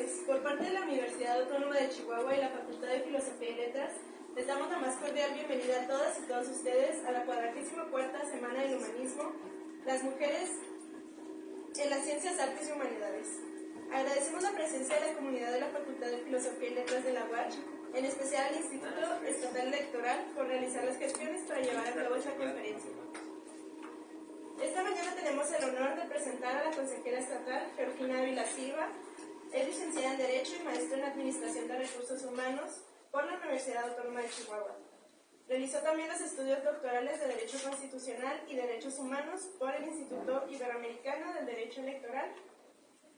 tardes. Por parte de la Universidad Autónoma de Chihuahua y la Facultad de Filosofía y Letras, les damos la más cordial bienvenida a todas y todos ustedes a la 44ª Semana del Humanismo, las mujeres en las ciencias, artes y humanidades. Agradecemos la presencia de la comunidad de la Facultad de Filosofía y Letras de la UACH, en especial al Instituto Estatal Electoral, por realizar las gestiones para llevar a cabo esta conferencia. Esta mañana tenemos el honor de presentar a la consejera estatal, Georgina Ávila Silva. Es licenciada en Derecho y maestra en Administración de Recursos Humanos por la Universidad Autónoma de Chihuahua. Realizó también los estudios doctorales de Derecho Constitucional y Derechos Humanos por el Instituto Iberoamericano del Derecho Electoral.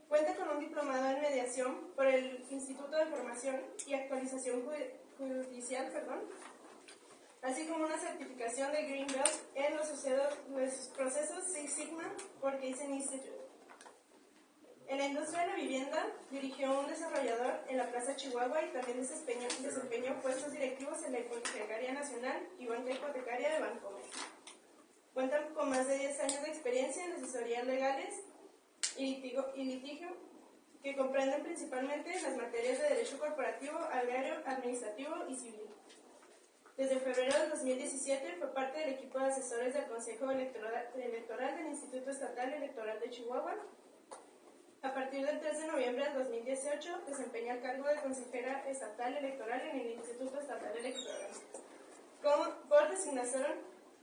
Cuenta con un diplomado en mediación por el Instituto de Formación y Actualización Judicial, así como una certificación de Green Belt en los procesos Six Sigma por Kaizen Institute. En la industria de la vivienda, dirigió un desarrollador en la Plaza Chihuahua y también desempeñó puestos directivos en la Hipotecaria Nacional y Banca Hipotecaria de Bancomer. Cuenta con más de 10 años de experiencia en asesorías legales y litigio, que comprenden principalmente las materias de Derecho Corporativo, Agrario, Administrativo y Civil. Desde febrero de 2017 fue parte del equipo de asesores del Consejo Electoral del Instituto Estatal Electoral de Chihuahua. A partir del 3 de noviembre del 2018 desempeña el cargo de consejera estatal electoral en el Instituto Estatal Electoral, por designación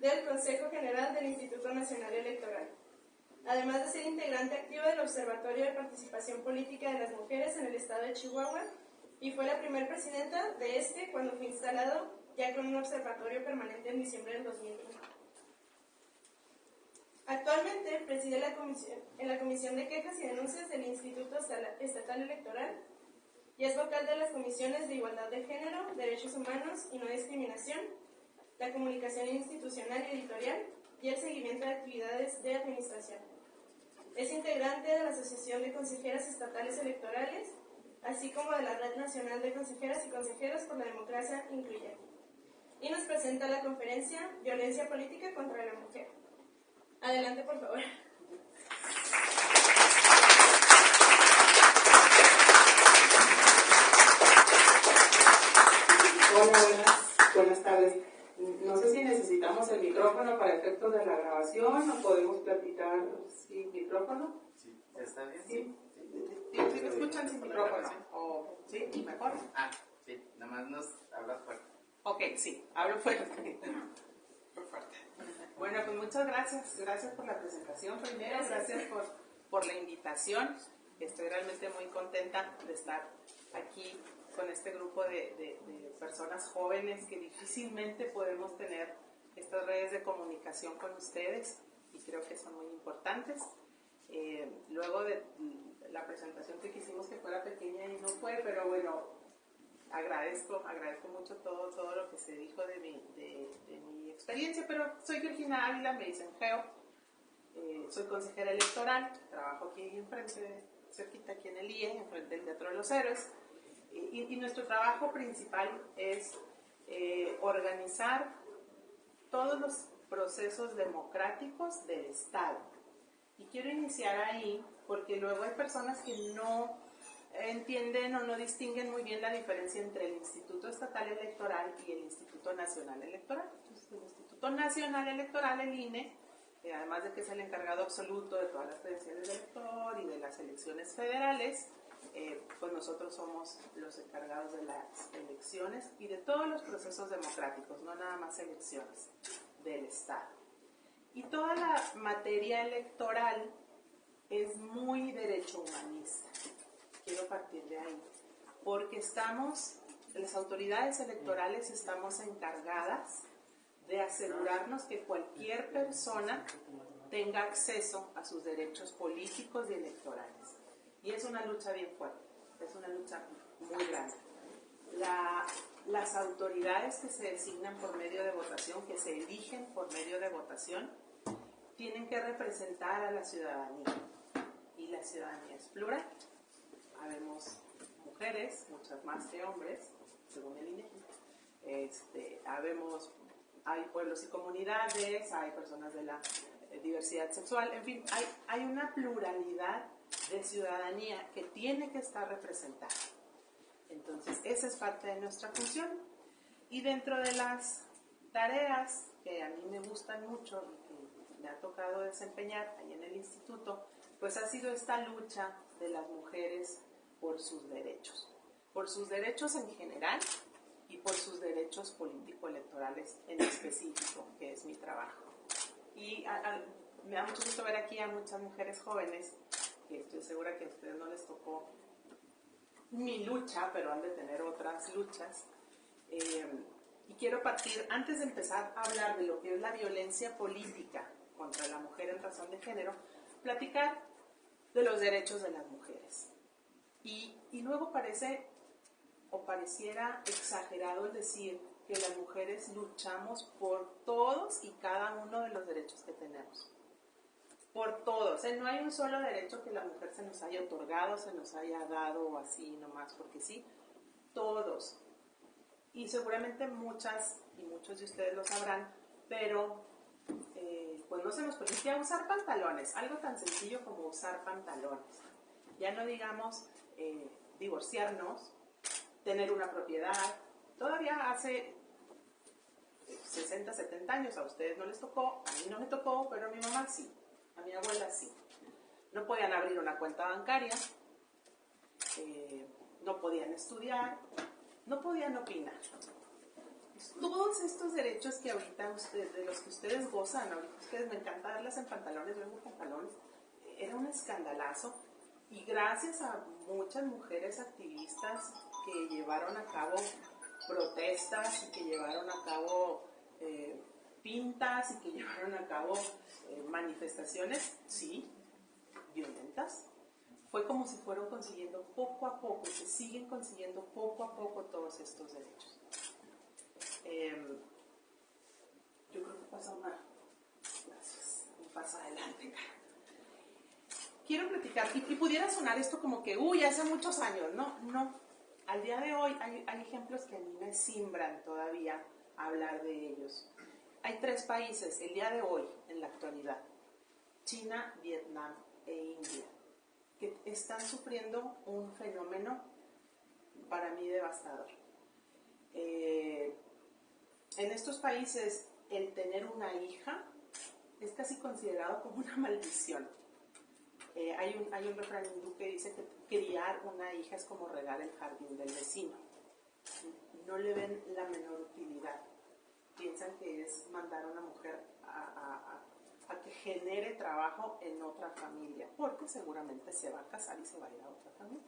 del Consejo General del Instituto Nacional Electoral. Además de ser integrante activa del Observatorio de Participación Política de las Mujeres en el Estado de Chihuahua, y fue la primera presidenta de este cuando fue instalado ya con un observatorio permanente en diciembre del 2001. Actualmente preside en la Comisión de Quejas y Denuncias del Instituto Estatal Electoral y es vocal de las comisiones de Igualdad de Género, Derechos Humanos y No Discriminación, la Comunicación Institucional y Editorial y el Seguimiento de Actividades de Administración. Es integrante de la Asociación de Consejeras Estatales Electorales, así como de la Red Nacional de Consejeras y Consejeros por la Democracia Incluyente. Y nos presenta la conferencia Violencia Política contra la Mujer. Adelante, por favor. Hola, buenas tardes. No sé si necesitamos el micrófono para efectos de la grabación o podemos platicar sin micrófono. Sí, ¿está bien? Sí. ¿Sí me escuchan sin micrófono? ¿O sí? ¿Mejor? Sí, nada más nos hablas fuerte. Ok, sí, hablo fuerte. Bueno, pues muchas gracias. Gracias por la presentación primero. Gracias por la invitación. Estoy realmente muy contenta de estar aquí con este grupo de personas jóvenes que difícilmente podemos tener estas redes de comunicación con ustedes y creo que son muy importantes. Luego de la presentación que quisimos que fuera pequeña y no fue, pero bueno, agradezco mucho todo lo que se dijo de mi experiencia, pero soy Georgina Ávila, me dicen Geo, soy consejera electoral, trabajo aquí enfrente, cerquita aquí en el IE, enfrente del Teatro de los Héroes, y nuestro trabajo principal es organizar todos los procesos democráticos del Estado. Y quiero iniciar ahí porque luego hay personas que no entienden o no distinguen muy bien la diferencia entre el Instituto Estatal Electoral y el Instituto Nacional Electoral. Entonces, el Instituto Nacional Electoral, el INE, además de que es el encargado absoluto de todas las credenciales del elector y de las elecciones federales, pues nosotros somos los encargados de las elecciones y de todos los procesos democráticos, no nada más elecciones del Estado. Y toda la materia electoral es muy derecho humanista. Quiero partir de ahí, porque las autoridades electorales estamos encargadas de asegurarnos que cualquier persona tenga acceso a sus derechos políticos y electorales. Y es una lucha bien fuerte, es una lucha muy grande. Las autoridades que se designan por medio de votación, que se eligen por medio de votación, tienen que representar a la ciudadanía. Y la ciudadanía es plural. Habemos mujeres, muchas más que hombres, según el INEGI. Hay pueblos y comunidades, hay personas de la diversidad sexual, en fin, hay una pluralidad de ciudadanía que tiene que estar representada. Entonces, esa es parte de nuestra función. Y dentro de las tareas que a mí me gustan mucho y que me ha tocado desempeñar ahí en el instituto, pues ha sido esta lucha de las mujeres por sus derechos en general y por sus derechos político-electorales en específico, que es mi trabajo. Y me da mucho gusto ver aquí a muchas mujeres jóvenes, que estoy segura que a ustedes no les tocó mi lucha, pero han de tener otras luchas. Y quiero partir, antes de empezar a hablar de lo que es la violencia política contra la mujer en razón de género, platicar de los derechos de las mujeres. Y luego pareciera exagerado el decir que las mujeres luchamos por todos y cada uno de los derechos que tenemos. Por todos. No hay un solo derecho que la mujer se nos haya otorgado, se nos haya dado así nomás porque sí. Todos. Y seguramente muchas y muchos de ustedes lo sabrán, pero pues no se nos permitía usar pantalones, algo tan sencillo como usar pantalones. Ya no digamos divorciarnos, tener una propiedad. Todavía hace 60, 70 años a ustedes no les tocó, a mí no me tocó, pero a mi mamá sí, a mi abuela sí. No podían abrir una cuenta bancaria, no podían estudiar, no podían opinar. Todos estos derechos que ahorita de los que ustedes gozan, ahorita ustedes me encanta verlas en pantalones, vengo en pantalones, era un escandalazo. Y gracias a muchas mujeres activistas que llevaron a cabo protestas y que llevaron a cabo pintas y que llevaron a cabo manifestaciones, sí, violentas, fue como si fueron consiguiendo poco a poco, se siguen consiguiendo poco a poco todos estos derechos. Yo creo que pasa una... Gracias. Un paso adelante, cara. Quiero platicar, y pudiera sonar esto como que, uy, hace muchos años. No. Al día de hoy hay ejemplos que a mí me simbran todavía hablar de ellos. Hay 3 países, el día de hoy, en la actualidad, China, Vietnam e India, que están sufriendo un fenómeno para mí devastador. En estos países, el tener una hija es casi considerado como una maldición. Hay un refrán hindú que dice que criar una hija es como regar el jardín del vecino. No le ven la menor utilidad. Piensan que es mandar a una mujer a que genere trabajo en otra familia, porque seguramente se va a casar y se va a ir a otra familia.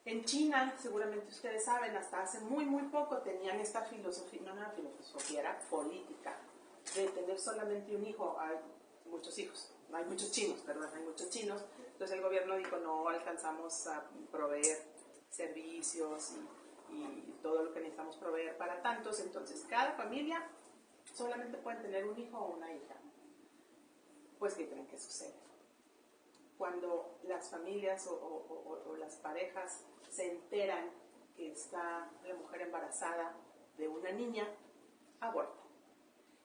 En China, seguramente ustedes saben, hasta hace muy poco tenían esta filosofía, no era filosofía, era política, de tener solamente un hijo. Hay muchos hijos, hay muchos chinos, perdón, hay muchos chinos. Entonces el gobierno dijo, no alcanzamos a proveer servicios y todo lo que necesitamos proveer para tantos, entonces cada familia solamente pueden tener un hijo o una hija. Pues, ¿qué creen que sucede? Cuando las familias o las parejas se enteran que está la mujer embarazada de una niña, aborta.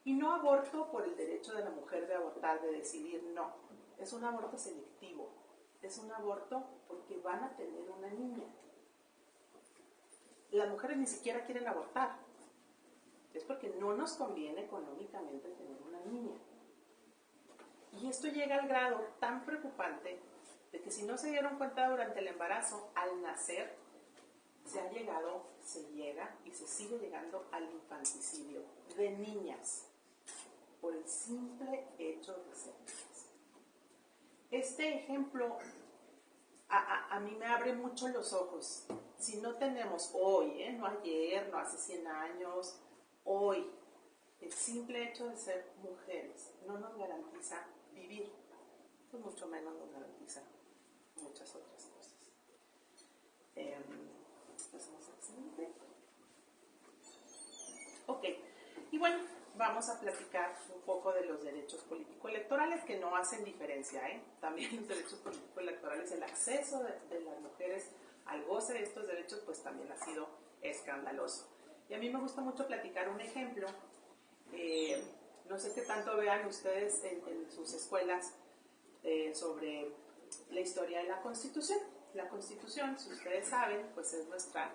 Y no aborto por el derecho de la mujer de abortar, de decidir, no. Es un aborto selectivo. Es un aborto porque van a tener una niña. Las mujeres ni siquiera quieren abortar. Es porque no nos conviene económicamente tener una niña. Y esto llega al grado tan preocupante de que si no se dieron cuenta durante el embarazo, al nacer, se llega y se sigue llegando al infanticidio de niñas por el simple hecho de ser niñas. Este ejemplo a mí me abre mucho los ojos. Si no tenemos hoy, no ayer, no hace 100 años, hoy, el simple hecho de ser mujeres no nos garantiza vivir, pues mucho menos nos garantiza muchas otras cosas. Pasamos al siguiente. Ok, y bueno, vamos a platicar un poco de los derechos político-electorales que no hacen diferencia, También los derechos político-electorales, el acceso de las mujeres al goce de estos derechos, pues también ha sido escandaloso. Y a mí me gusta mucho platicar un ejemplo. No sé qué tanto vean ustedes en sus escuelas sobre la historia de la Constitución. La Constitución, si ustedes saben, pues es nuestra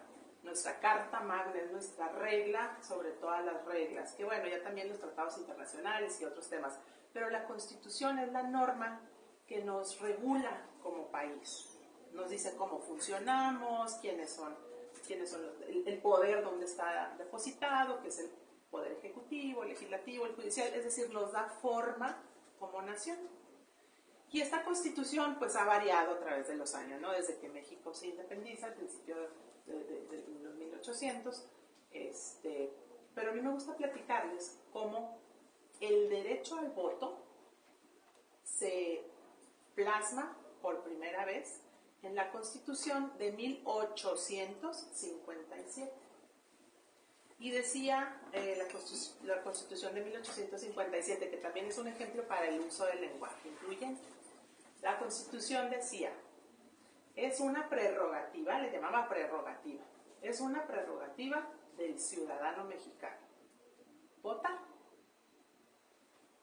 carta magna, es nuestra regla sobre todas las reglas, que bueno, ya también los tratados internacionales y otros temas, pero la Constitución es la norma que nos regula como país. Nos dice cómo funcionamos, quiénes son el poder donde está depositado, que es el poder ejecutivo, el legislativo, el judicial, es decir, nos da forma como nación. Y esta Constitución pues ha variado a través de los años, ¿no? Desde que México se independiza al principio de los 1800, pero a mí me gusta platicarles cómo el derecho al voto se plasma por primera vez en la Constitución de 1857. Y decía la Constitución de 1857, que también es un ejemplo para el uso del lenguaje incluyente. La Constitución decía, es una prerrogativa, le llamaba prerrogativa, es una prerrogativa del ciudadano mexicano votar.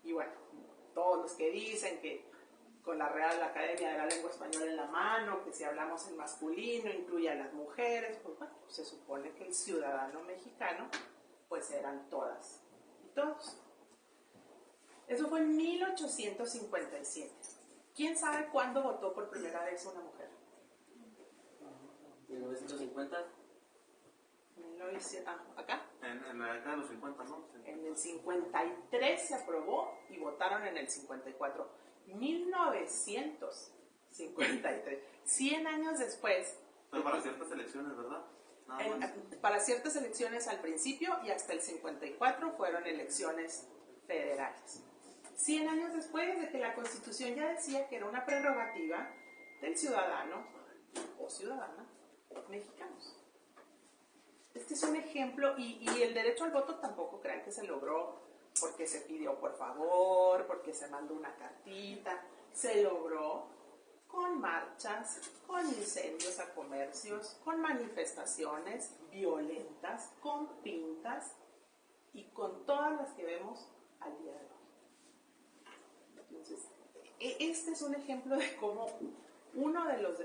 Y bueno, todos los que dicen que con la Real Academia de la Lengua Española en la mano, que si hablamos en masculino incluye a las mujeres, pues bueno, se supone que el ciudadano mexicano pues eran todas y todos. Eso fue en 1857. ¿Quién sabe cuándo votó por primera vez una mujer? 1950. ¿Acá? En la década de los 50, ¿no? En el 53 se aprobó y votaron en el 54. 1953. 100 años después. Pero para ciertas elecciones, ¿verdad? Para ciertas elecciones al principio y hasta el 54 fueron elecciones federales. 100 años después de que la Constitución ya decía que era una prerrogativa del ciudadano o ciudadana mexicanos. Este es un ejemplo, y el derecho al voto tampoco crean que se logró porque se pidió por favor, porque se mandó una cartita. Se logró con marchas, con incendios a comercios, con manifestaciones violentas, con pintas y con todas las que vemos al día de hoy. Entonces, este es un ejemplo de cómo uno de los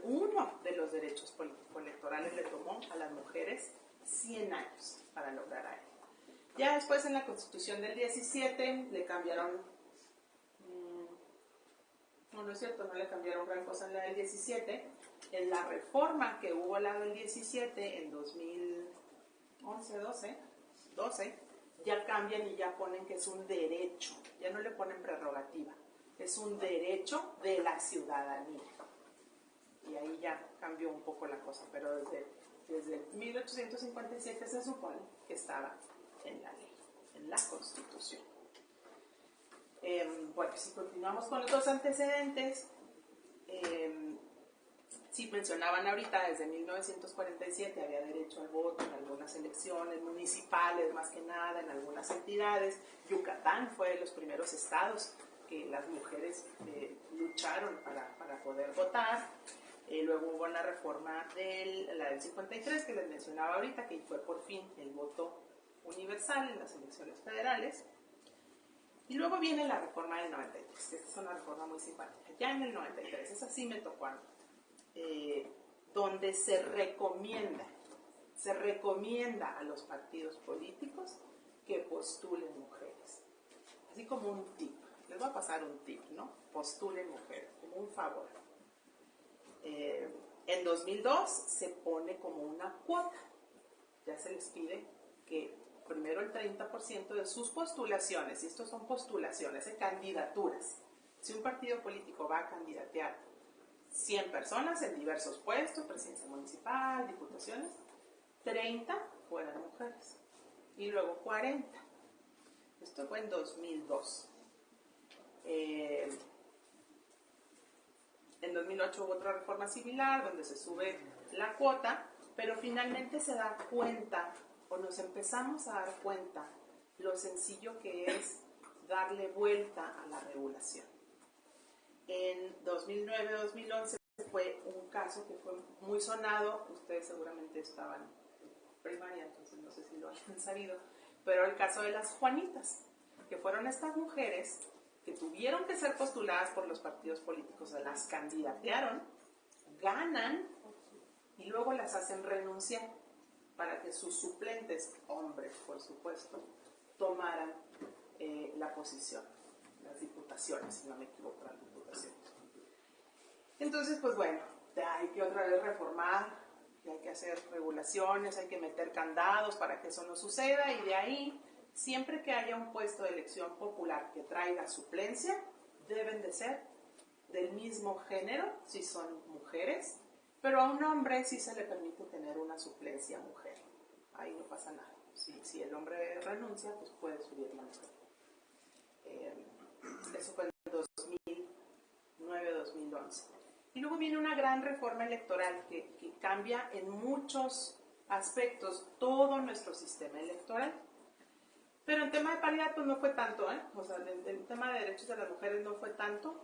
derechos político-electorales le tomó a las mujeres 100 años para lograr algo. Ya después en la Constitución del 17 le cambiaron, no es cierto, no le cambiaron gran cosa en la del 17, en la reforma que hubo la del 17 en 2011, 12, ya cambian y ya ponen que es un derecho, ya no le ponen prerrogativa, es un derecho de la ciudadanía. Y ahí ya cambió un poco la cosa, pero desde 1857 se supone que estaba en la ley, en la Constitución. Bueno, si continuamos con los antecedentes, sí mencionaban ahorita, desde 1947 había derecho al voto en algunas elecciones municipales, más que nada, en algunas entidades. Yucatán fue de los primeros estados que las mujeres lucharon para poder votar. Luego hubo una reforma la del 53 que les mencionaba ahorita, que fue por fin el voto universal en las elecciones federales. Y luego viene la reforma del 93, esta es una reforma muy simpática. Ya en el 93, esa sí me tocó a mí, donde se recomienda a los partidos políticos que postulen mujeres. Así como un tip, les voy a pasar un tip, ¿no? Postulen mujeres, como un favor. En 2002 se pone como una cuota, ya se les pide que primero el 30% de sus postulaciones, y estos son postulaciones, candidaturas. Si un partido político va a candidatear 100 personas en diversos puestos, presidencia municipal, diputaciones, 30 fueran mujeres y luego 40. Esto fue en 2002. En 2008 hubo otra reforma similar donde se sube la cuota, pero finalmente se da cuenta, o nos empezamos a dar cuenta, lo sencillo que es darle vuelta a la regulación. En 2009-2011 fue un caso que fue muy sonado, ustedes seguramente estaban en primaria, entonces no sé si lo hayan sabido, pero el caso de las Juanitas, que fueron estas mujeres que tuvieron que ser postuladas por los partidos políticos, se las candidatearon, ganan y luego las hacen renunciar para que sus suplentes, hombres por supuesto, tomaran la posición, las diputaciones, si no me equivoco, las diputaciones. Entonces, pues bueno, hay que otra vez reformar, hay que hacer regulaciones, hay que meter candados para que eso no suceda, y de ahí, siempre que haya un puesto de elección popular que traiga suplencia, deben de ser del mismo género, si son mujeres, pero a un hombre sí se le permite tener una suplencia mujer. Ahí no pasa nada. Si el hombre renuncia, pues puede subir la mujer. Eso fue en 2009-2011. Y luego viene una gran reforma electoral que cambia en muchos aspectos todo nuestro sistema electoral. Pero en tema de paridad pues no fue tanto, ¿eh? O sea, el tema de derechos de las mujeres no fue tanto.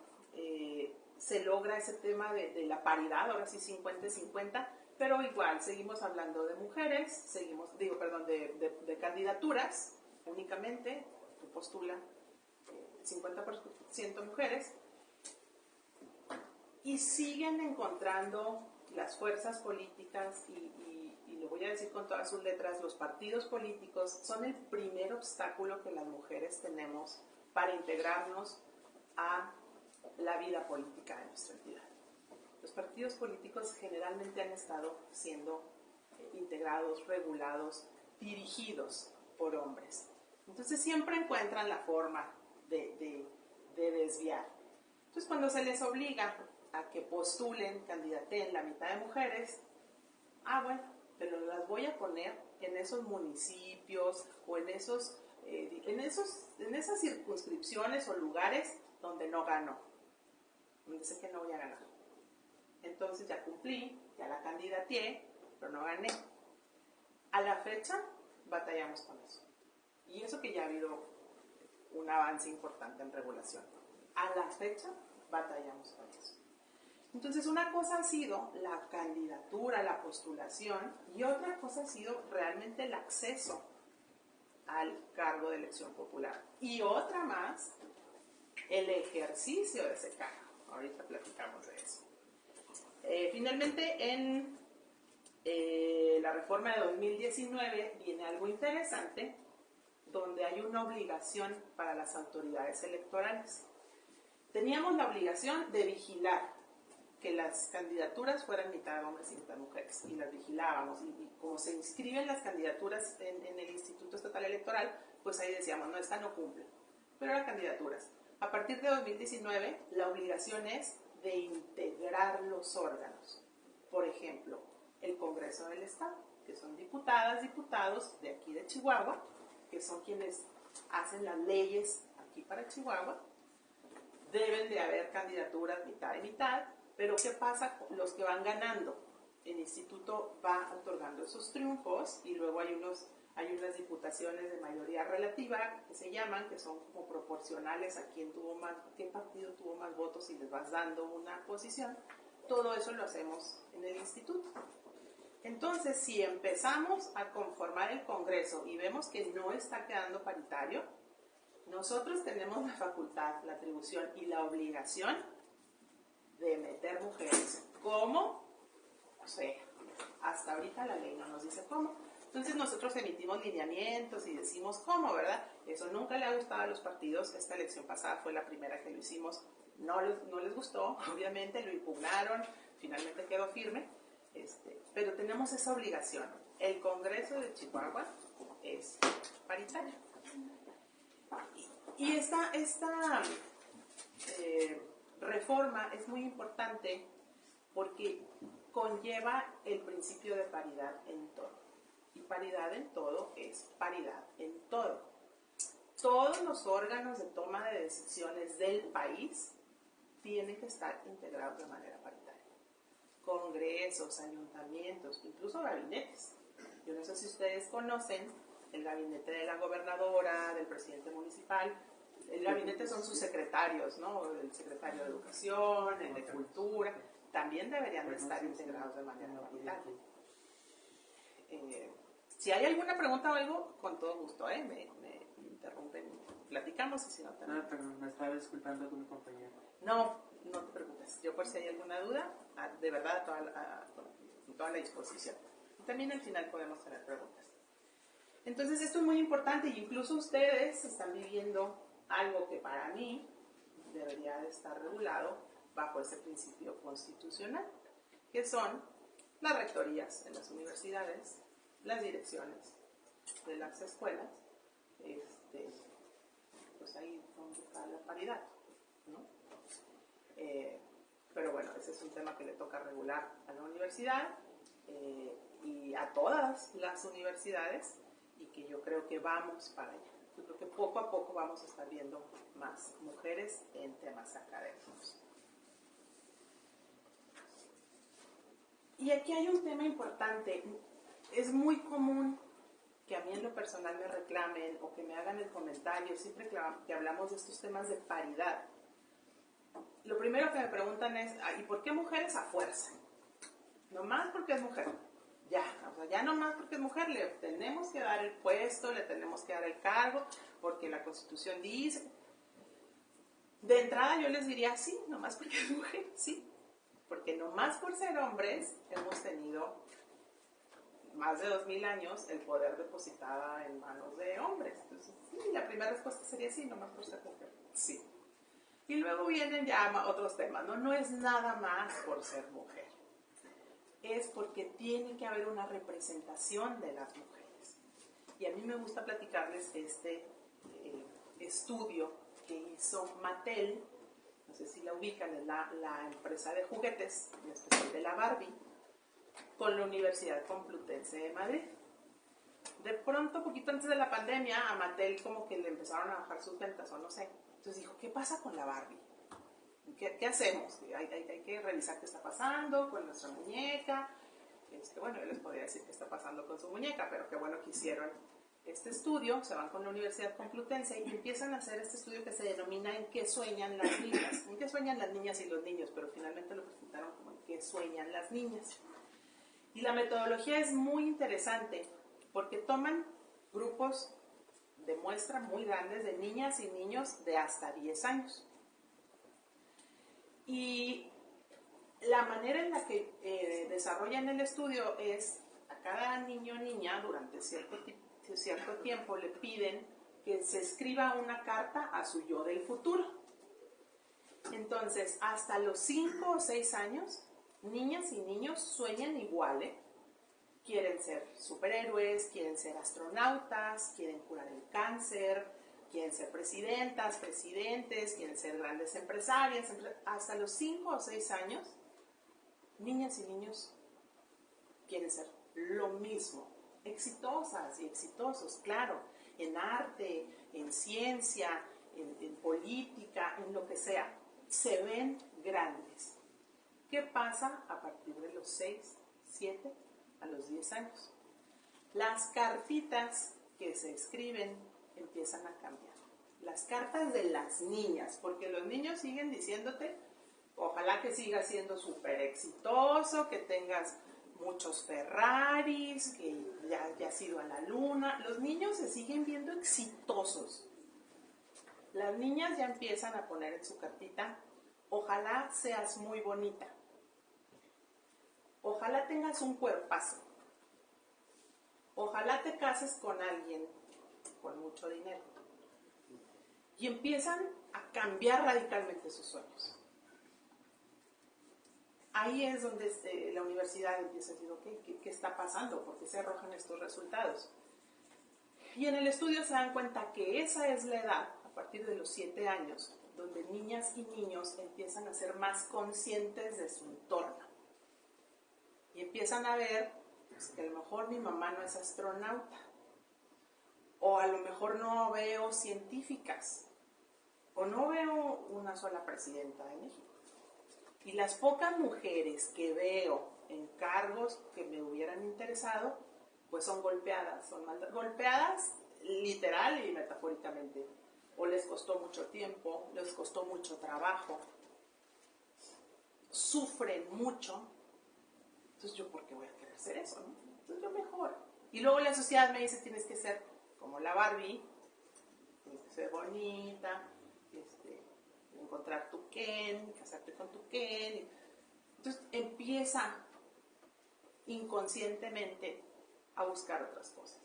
Se logra ese tema de la paridad, ahora sí 50-50, pero igual seguimos hablando de mujeres, de candidaturas únicamente, que postula 50% mujeres, y siguen encontrando las fuerzas políticas y lo voy a decir con todas sus letras, los partidos políticos son el primer obstáculo que las mujeres tenemos para integrarnos a la vida política de nuestra entidad. Los partidos políticos generalmente han estado siendo integrados, regulados, dirigidos por hombres. Entonces siempre encuentran la forma de desviar. Entonces cuando se les obliga a que postulen, candidateen la mitad de mujeres, bueno, pero las voy a poner en esos municipios o en esas circunscripciones o lugares donde no ganó, donde sé que no voy a ganar. Entonces ya cumplí, ya la candidateé, pero no gané. A la fecha batallamos con eso. Y eso que ya ha habido un avance importante en regulación. A la fecha batallamos con eso. Entonces una cosa ha sido la candidatura, la postulación, y otra cosa ha sido realmente el acceso al cargo de elección popular. Y otra más, el ejercicio de ese cargo. Ahorita platicamos de eso. Finalmente, en la reforma de 2019 viene algo interesante, donde hay una obligación para las autoridades electorales. Teníamos la obligación de vigilar que las candidaturas fueran mitad de hombres y mitad de mujeres, y las vigilábamos, y como se inscriben las candidaturas en el Instituto Estatal Electoral, pues ahí decíamos, no, esta no cumple, pero eran candidaturas. A partir de 2019, la obligación es de integrar los órganos. Por ejemplo, el Congreso del Estado, que son diputadas, diputados de aquí de Chihuahua, que son quienes hacen las leyes aquí para Chihuahua. Deben de haber candidaturas mitad y mitad, pero ¿qué pasa con los que van ganando? El instituto va otorgando esos triunfos y luego hay unas diputaciones de mayoría relativa que se llaman, que son como proporcionales a qué partido tuvo más votos y les vas dando una posición. Todo eso lo hacemos en el instituto. Entonces, si empezamos a conformar el Congreso y vemos que no está quedando paritario, nosotros tenemos la facultad, la atribución y la obligación de meter mujeres. ¿Cómo? O sea, hasta ahorita la ley no nos dice cómo. Entonces nosotros emitimos lineamientos y decimos cómo, ¿verdad? Eso nunca le ha gustado a los partidos. Esta elección pasada fue la primera que lo hicimos. No les gustó, obviamente, lo impugnaron, finalmente quedó firme. Pero tenemos esa obligación. El Congreso de Chihuahua es paritario. Y esta reforma es muy importante porque conlleva el principio de paridad en todo. Y paridad en todo es paridad en todo. Todos los órganos de toma de decisiones del país tienen que estar integrados de manera paritaria. Congresos, ayuntamientos, incluso gabinetes. Yo no sé si ustedes conocen el gabinete de la gobernadora, del presidente municipal. El gabinete son sus secretarios, ¿no? El secretario de Educación, el de Cultura, también deberían de estar integrados de manera paritaria. Si hay alguna pregunta o algo, con todo gusto, me interrumpen platicamos y si no también. Ah, perdón, me estaba disculpando con mi compañero. No, no te preocupes. Yo por si hay alguna duda, de verdad, con toda la disposición. También al final podemos tener preguntas. Entonces esto es muy importante y incluso ustedes están viviendo algo que para mí debería de estar regulado bajo ese principio constitucional, que son las rectorías en las universidades, las direcciones de las escuelas, pues ahí donde está la paridad, ¿no? Pero bueno, ese es un tema que le toca regular a la universidad y a todas las universidades, y que yo creo que vamos para allá. Yo creo que poco a poco vamos a estar viendo más mujeres en temas académicos. Y aquí hay un tema importante. Es muy común que a mí en lo personal me reclamen o que me hagan el comentario siempre que hablamos de estos temas de paridad. Lo primero que me preguntan es, ¿y por qué mujeres a fuerza? Nomás porque es mujer. Ya, o sea, ya nomás porque es mujer le tenemos que dar el puesto, le tenemos que dar el cargo, porque la Constitución dice. De entrada yo les diría, sí, nomás porque es mujer, sí. Porque nomás por ser hombres hemos tenido más de 2000 años el poder depositado en manos de hombres. Entonces, sí, la primera respuesta sería sí, nomás por ser mujer, sí. Y luego vienen ya otros temas, ¿no? No es nada más por ser mujer. Es porque tiene que haber una representación de las mujeres. Y a mí me gusta platicarles este estudio que hizo Mattel, no sé si la ubican, es la empresa de juguetes, en especial de la Barbie, con la Universidad Complutense de Madrid. De pronto, poquito antes de la pandemia, a Mattel como que le empezaron a bajar sus ventas, o no sé. Entonces dijo, ¿qué pasa con la Barbie? ¿Qué hacemos? Hay que revisar qué está pasando con nuestra muñeca. Bueno, yo les podría decir qué está pasando con su muñeca, pero qué bueno que hicieron este estudio. Se van con la Universidad Complutense y empiezan a hacer este estudio que se denomina ¿En qué sueñan las niñas? ¿En qué sueñan las niñas y los niños? Pero finalmente lo presentaron como ¿En qué sueñan las niñas? Y la metodología es muy interesante porque toman grupos de muestra muy grandes de niñas y niños de hasta 10 años. Y la manera en la que desarrollan el estudio es a cada niño o niña durante cierto tiempo le piden que se escriba una carta a su yo del futuro. Entonces, hasta los 5 o 6 años, niñas y niños sueñan igual, ¿eh? Quieren ser superhéroes, quieren ser astronautas, quieren curar el cáncer, quieren ser presidentas, presidentes, quieren ser grandes empresarias. Hasta los 5 o 6 años, niñas y niños quieren ser lo mismo. Exitosas y exitosos, claro, en arte, en ciencia, en política, en lo que sea. Se ven grandes. ¿Qué pasa a partir de los 6, 7, a los 10 años? Las cartitas que se escriben empiezan a cambiar. Las cartas de las niñas, porque los niños siguen diciéndote, ojalá que sigas siendo súper exitoso, que tengas muchos Ferraris, que ya hayas ido a la luna. Los niños se siguen viendo exitosos. Las niñas ya empiezan a poner en su cartita, ojalá seas muy bonita. Ojalá tengas un cuerpazo. Ojalá te cases con alguien con mucho dinero. Y empiezan a cambiar radicalmente sus sueños. Ahí es donde la universidad empieza a decir, ok, ¿qué está pasando? ¿Por qué se arrojan estos resultados? Y en el estudio se dan cuenta que esa es la edad, a partir de los 7 años, donde niñas y niños empiezan a ser más conscientes de su entorno. Y empiezan a ver pues, que a lo mejor mi mamá no es astronauta, o a lo mejor no veo científicas, o no veo una sola presidenta de México. Y las pocas mujeres que veo en cargos que me hubieran interesado, pues son golpeadas, golpeadas literal y metafóricamente. O les costó mucho tiempo, les costó mucho trabajo, sufren mucho. Entonces, ¿yo por qué voy a querer ser eso, no? Entonces, yo mejor. Y luego la sociedad me dice, tienes que ser como la Barbie, tienes que ser bonita, encontrar tu Ken, casarte con tu Ken. Entonces empieza inconscientemente a buscar otras cosas.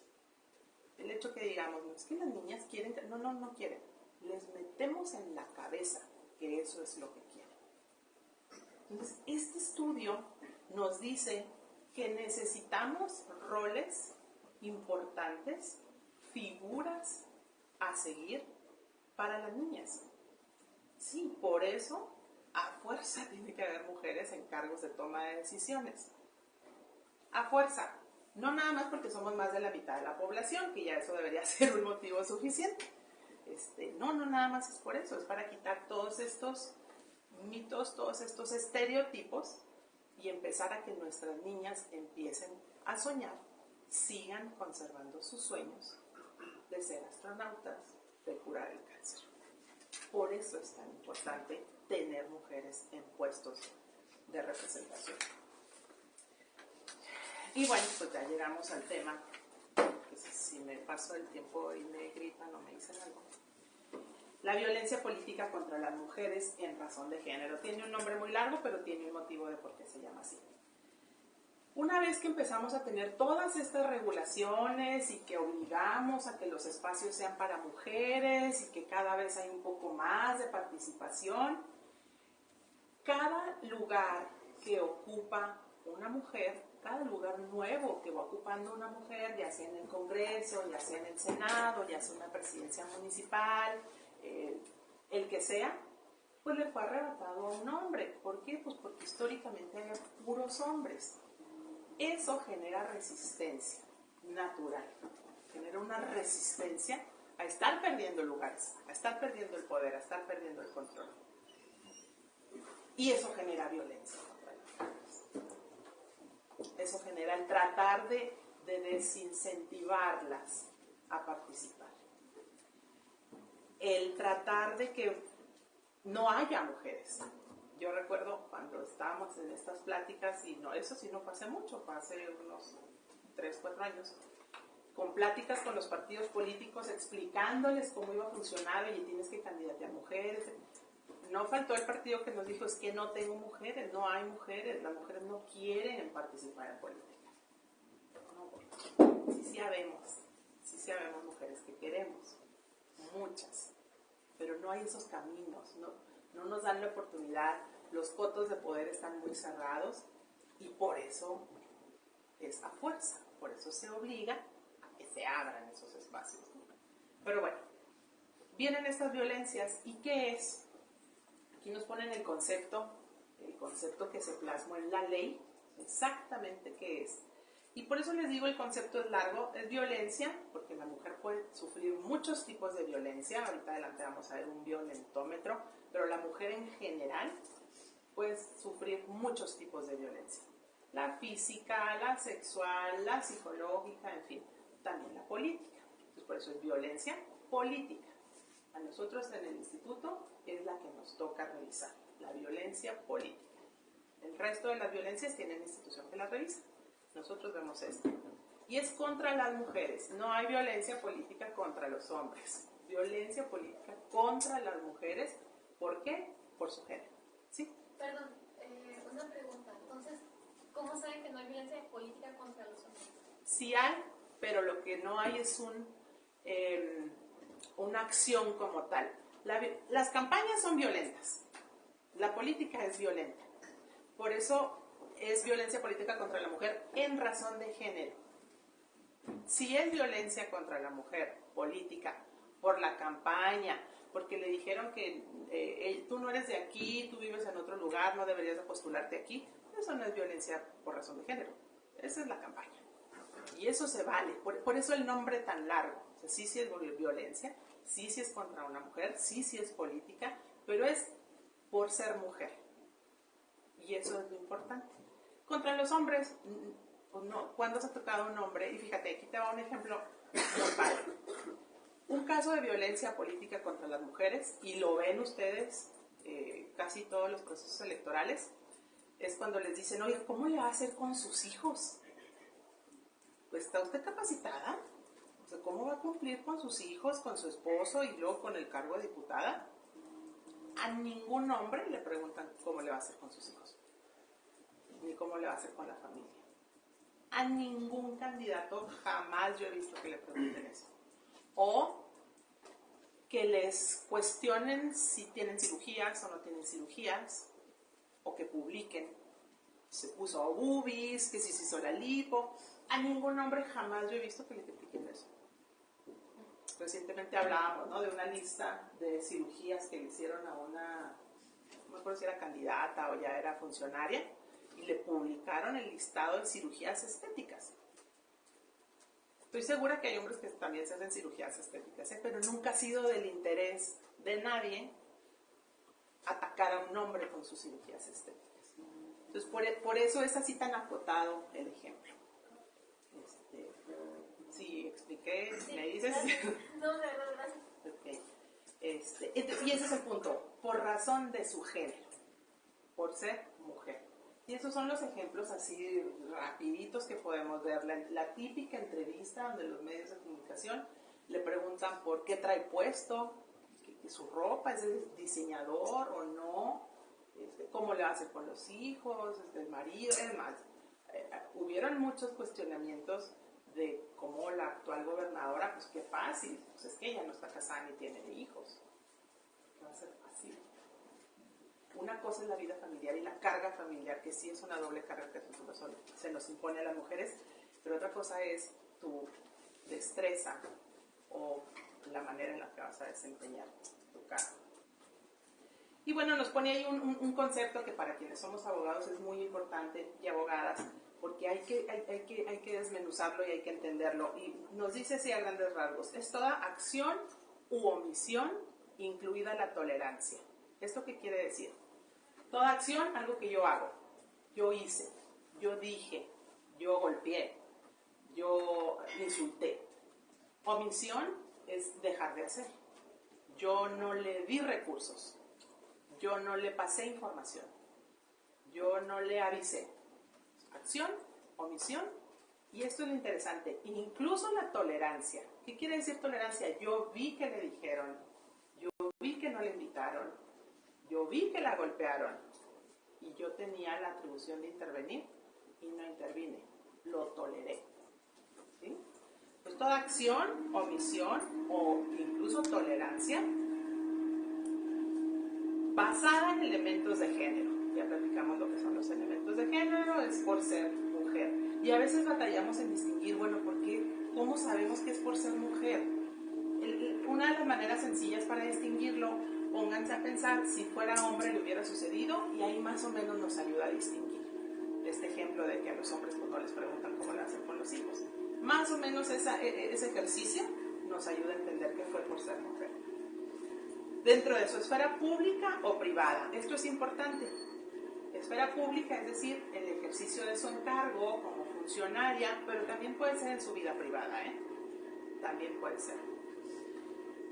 El hecho que digamos, no es que las niñas quieren, no quieren. Les metemos en la cabeza que eso es lo que quieren. Entonces, este estudio nos dice que necesitamos roles importantes, figuras a seguir para las niñas. Sí, por eso a fuerza tiene que haber mujeres en cargos de toma de decisiones. A fuerza. No nada más porque somos más de la mitad de la población, que ya eso debería ser un motivo suficiente. No nada más es por eso, es para quitar todos estos mitos, todos estos estereotipos y empezar a que nuestras niñas empiecen a soñar, sigan conservando sus sueños de ser astronautas, de curar el cáncer. Por eso es tan importante tener mujeres en puestos de representación. Y bueno, pues ya llegamos al tema, que si me paso el tiempo y me gritan o me dicen algo. La violencia política contra las mujeres en razón de género. Tiene un nombre muy largo, pero tiene un motivo de por qué se llama así. Una vez que empezamos a tener todas estas regulaciones y que obligamos a que los espacios sean para mujeres y que cada vez hay un poco más de participación, cada lugar que ocupa una mujer, cada lugar nuevo que va ocupando una mujer, ya sea en el Congreso, ya sea en el Senado, ya sea en una presidencia municipal, el que sea, pues le fue arrebatado a un hombre. ¿Por qué? Pues porque históricamente había puros hombres. Eso genera resistencia natural, genera una resistencia a estar perdiendo lugares, a estar perdiendo el poder, a estar perdiendo el control. Y eso genera violencia contra las mujeres. Eso genera el tratar de desincentivarlas a participar. El tratar de que no haya mujeres. Yo recuerdo cuando estábamos en estas pláticas, y no, eso sí no fue hace mucho, fue hace unos 3, 4 años, con pláticas con los partidos políticos explicándoles cómo iba a funcionar y tienes que candidatear mujeres. No faltó el partido que nos dijo, es que no tengo mujeres, no hay mujeres, las mujeres no quieren participar en política. No, sí habemos mujeres que queremos, muchas, pero no hay esos caminos, no nos dan la oportunidad, los cotos de poder están muy cerrados y por eso es a fuerza, por eso se obliga a que se abran esos espacios. Pero bueno, vienen estas violencias y ¿qué es? Aquí nos ponen el concepto que se plasmó en la ley, exactamente qué es. Y por eso les digo, el concepto es largo, es violencia, porque la mujer puede sufrir muchos tipos de violencia. Ahorita adelante vamos a ver un violentómetro, pero la mujer en general puede sufrir muchos tipos de violencia. La física, la sexual, la psicológica, en fin, también la política. Entonces, por eso es violencia política. A nosotros en el instituto es la que nos toca revisar, la violencia política. El resto de las violencias tienen institución que las revisa. Nosotros vemos esto. Y es contra las mujeres. No hay violencia política contra los hombres. Violencia política contra las mujeres. ¿Por qué? Por su género. ¿Sí? Perdón, una pregunta. Entonces, ¿cómo saben que no hay violencia política contra los hombres? Sí hay, pero lo que no hay es una acción como tal. Las campañas son violentas. La política es violenta. Por eso es violencia política contra la mujer en razón de género. Si es violencia contra la mujer política por la campaña, porque le dijeron que tú no eres de aquí, tú vives en otro lugar, no deberías de postularte aquí, eso no es violencia por razón de género. Esa es la campaña. Y eso se vale. Por eso el nombre tan largo. O sea, sí es violencia, sí es contra una mujer, sí es política, pero es por ser mujer. Y eso es lo importante. Contra los hombres, pues no. ¿Cuándo se ha tocado un hombre? Y fíjate, aquí te va un ejemplo muy padre. Un caso de violencia política contra las mujeres, y lo ven ustedes casi todos los procesos electorales, es cuando les dicen, oye, ¿cómo le va a hacer con sus hijos? Pues, ¿está usted capacitada? O sea, ¿cómo va a cumplir con sus hijos, con su esposo y luego con el cargo de diputada? A ningún hombre le preguntan cómo le va a hacer con sus hijos, ni cómo le va a hacer con la familia. A ningún candidato jamás yo he visto que le pregunten eso. O que les cuestionen si tienen cirugías o no tienen cirugías, o que publiquen, se puso boobies, que si se hizo la lipo. A ningún hombre jamás yo he visto que le critiquen eso. Recientemente hablábamos, ¿no?, de una lista de cirugías que le hicieron a una, no me acuerdo si era candidata o ya era funcionaria, y le publicaron el listado de cirugías estéticas. Estoy segura que hay hombres que también se hacen cirugías estéticas, pero nunca ha sido del interés de nadie atacar a un hombre con sus cirugías estéticas. Entonces, por eso es así tan acotado el ejemplo. Sí, expliqué, Sí, ¿me dices? No, de verdad, gracias. Okay. Y ese es el punto, por razón de su género, por ser mujer. Y esos son los ejemplos así rapiditos que podemos ver. La típica entrevista donde los medios de comunicación le preguntan por qué trae puesto, que su ropa es de diseñador o no, cómo le hace con los hijos, el marido. Es más, hubieron muchos cuestionamientos de cómo la actual gobernadora, pues qué fácil, pues es que ella no está casada ni tiene hijos. Va a ser fácil. Una cosa es la vida familiar y la carga familiar, que sí es una doble carga que se nos impone a las mujeres, pero otra cosa es tu destreza o la manera en la que vas a desempeñar tu cargo. Y bueno, nos pone ahí un concepto que para quienes somos abogados es muy importante, y abogadas, porque hay que desmenuzarlo y hay que entenderlo. Y nos dice así a grandes rasgos: es toda acción u omisión, incluida la tolerancia. ¿Esto qué quiere decir? Toda acción, algo que yo hago, yo hice, yo dije, yo golpeé, yo insulté. Omisión es dejar de hacer. Yo no le di recursos, yo no le pasé información, yo no le avisé. Acción, omisión, y esto es lo interesante, incluso la tolerancia. ¿Qué quiere decir tolerancia? Yo vi que le dijeron, yo vi que no le invitaron, yo vi que la golpearon y yo tenía la atribución de intervenir y no intervine, lo toleré. ¿Sí? Pues toda acción, omisión o incluso tolerancia basada en elementos de género. Ya platicamos lo que son los elementos de género, es por ser mujer. Y a veces batallamos en distinguir, bueno, ¿por qué? ¿Cómo sabemos que es por ser mujer? Una de las maneras sencillas para distinguirlo, pónganse a pensar, si fuera hombre le hubiera sucedido, y ahí más o menos nos ayuda a distinguir. Este ejemplo de que a los hombres pues, no les preguntan cómo lo hacen con los hijos. Más o menos ese ejercicio nos ayuda a entender que fue por ser mujer. Dentro de su esfera pública o privada, esto es importante. Esfera pública, es decir, el ejercicio de su encargo como funcionaria, pero también puede ser en su vida privada, también puede ser.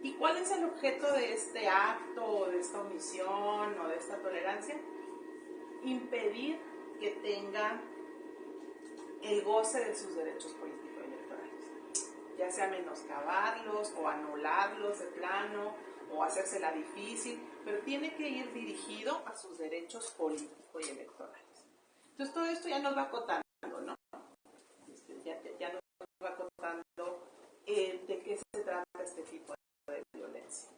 ¿Y cuál es el objeto de este acto, o de esta omisión, o de esta tolerancia? Impedir que tenga el goce de sus derechos político-electorales, ya sea menoscabarlos o anularlos de plano, o hacérsela difícil, pero tiene que ir dirigido a sus derechos políticos y electorales. Entonces todo esto ya nos va acotando, ¿no? Ya nos va acotando de qué se trata este tipo de violencia.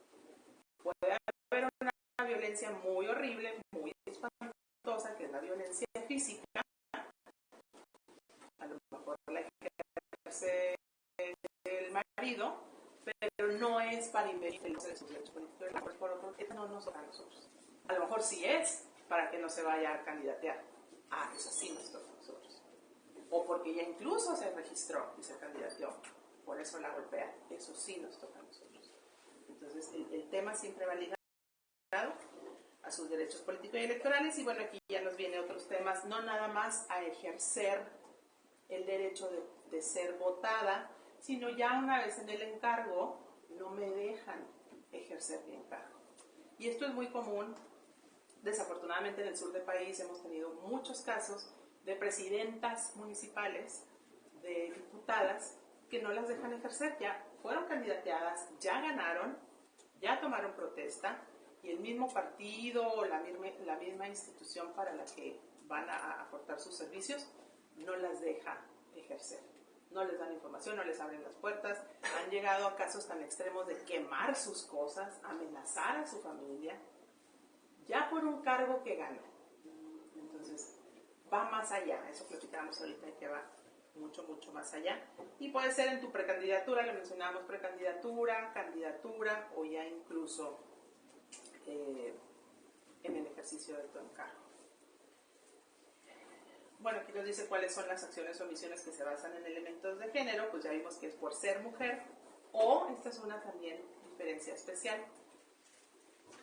Puede haber una violencia muy horrible, muy espantosa, que es la violencia física. A lo mejor la ejerce el marido, pero no es para impedir el uso de sus derechos políticos. Por otro, no nos toca a nosotros. A lo mejor sí es para que no se vaya a candidatear. Eso sí nos toca a nosotros. O porque ya incluso se registró y se candidateó, por eso la golpea. Eso sí nos toca a nosotros. Entonces, el tema siempre va ligado a sus derechos políticos y electorales. Y bueno, aquí ya nos vienen otros temas, no nada más a ejercer el derecho de ser votada, sino ya una vez en el encargo, no me dejan ejercer mi encargo. Y esto es muy común. Desafortunadamente en el sur del país hemos tenido muchos casos de presidentas municipales, de diputadas, que no las dejan ejercer. Ya fueron candidateadas, ya ganaron, ya tomaron protesta, y el mismo partido o la misma institución para la que van a aportar sus servicios no las deja ejercer. No les dan información, no les abren las puertas. Han llegado a casos tan extremos de quemar sus cosas, amenazar a su familia, ya por un cargo que ganó. Entonces, va más allá. Eso platicamos ahorita, que va mucho, mucho más allá. Y puede ser en tu precandidatura, le mencionamos precandidatura, candidatura, o ya incluso en el ejercicio de tu encargo. Bueno, aquí nos dice cuáles son las acciones o omisiones que se basan en elementos de género. Pues ya vimos que es por ser mujer, o esta es una también diferencia especial.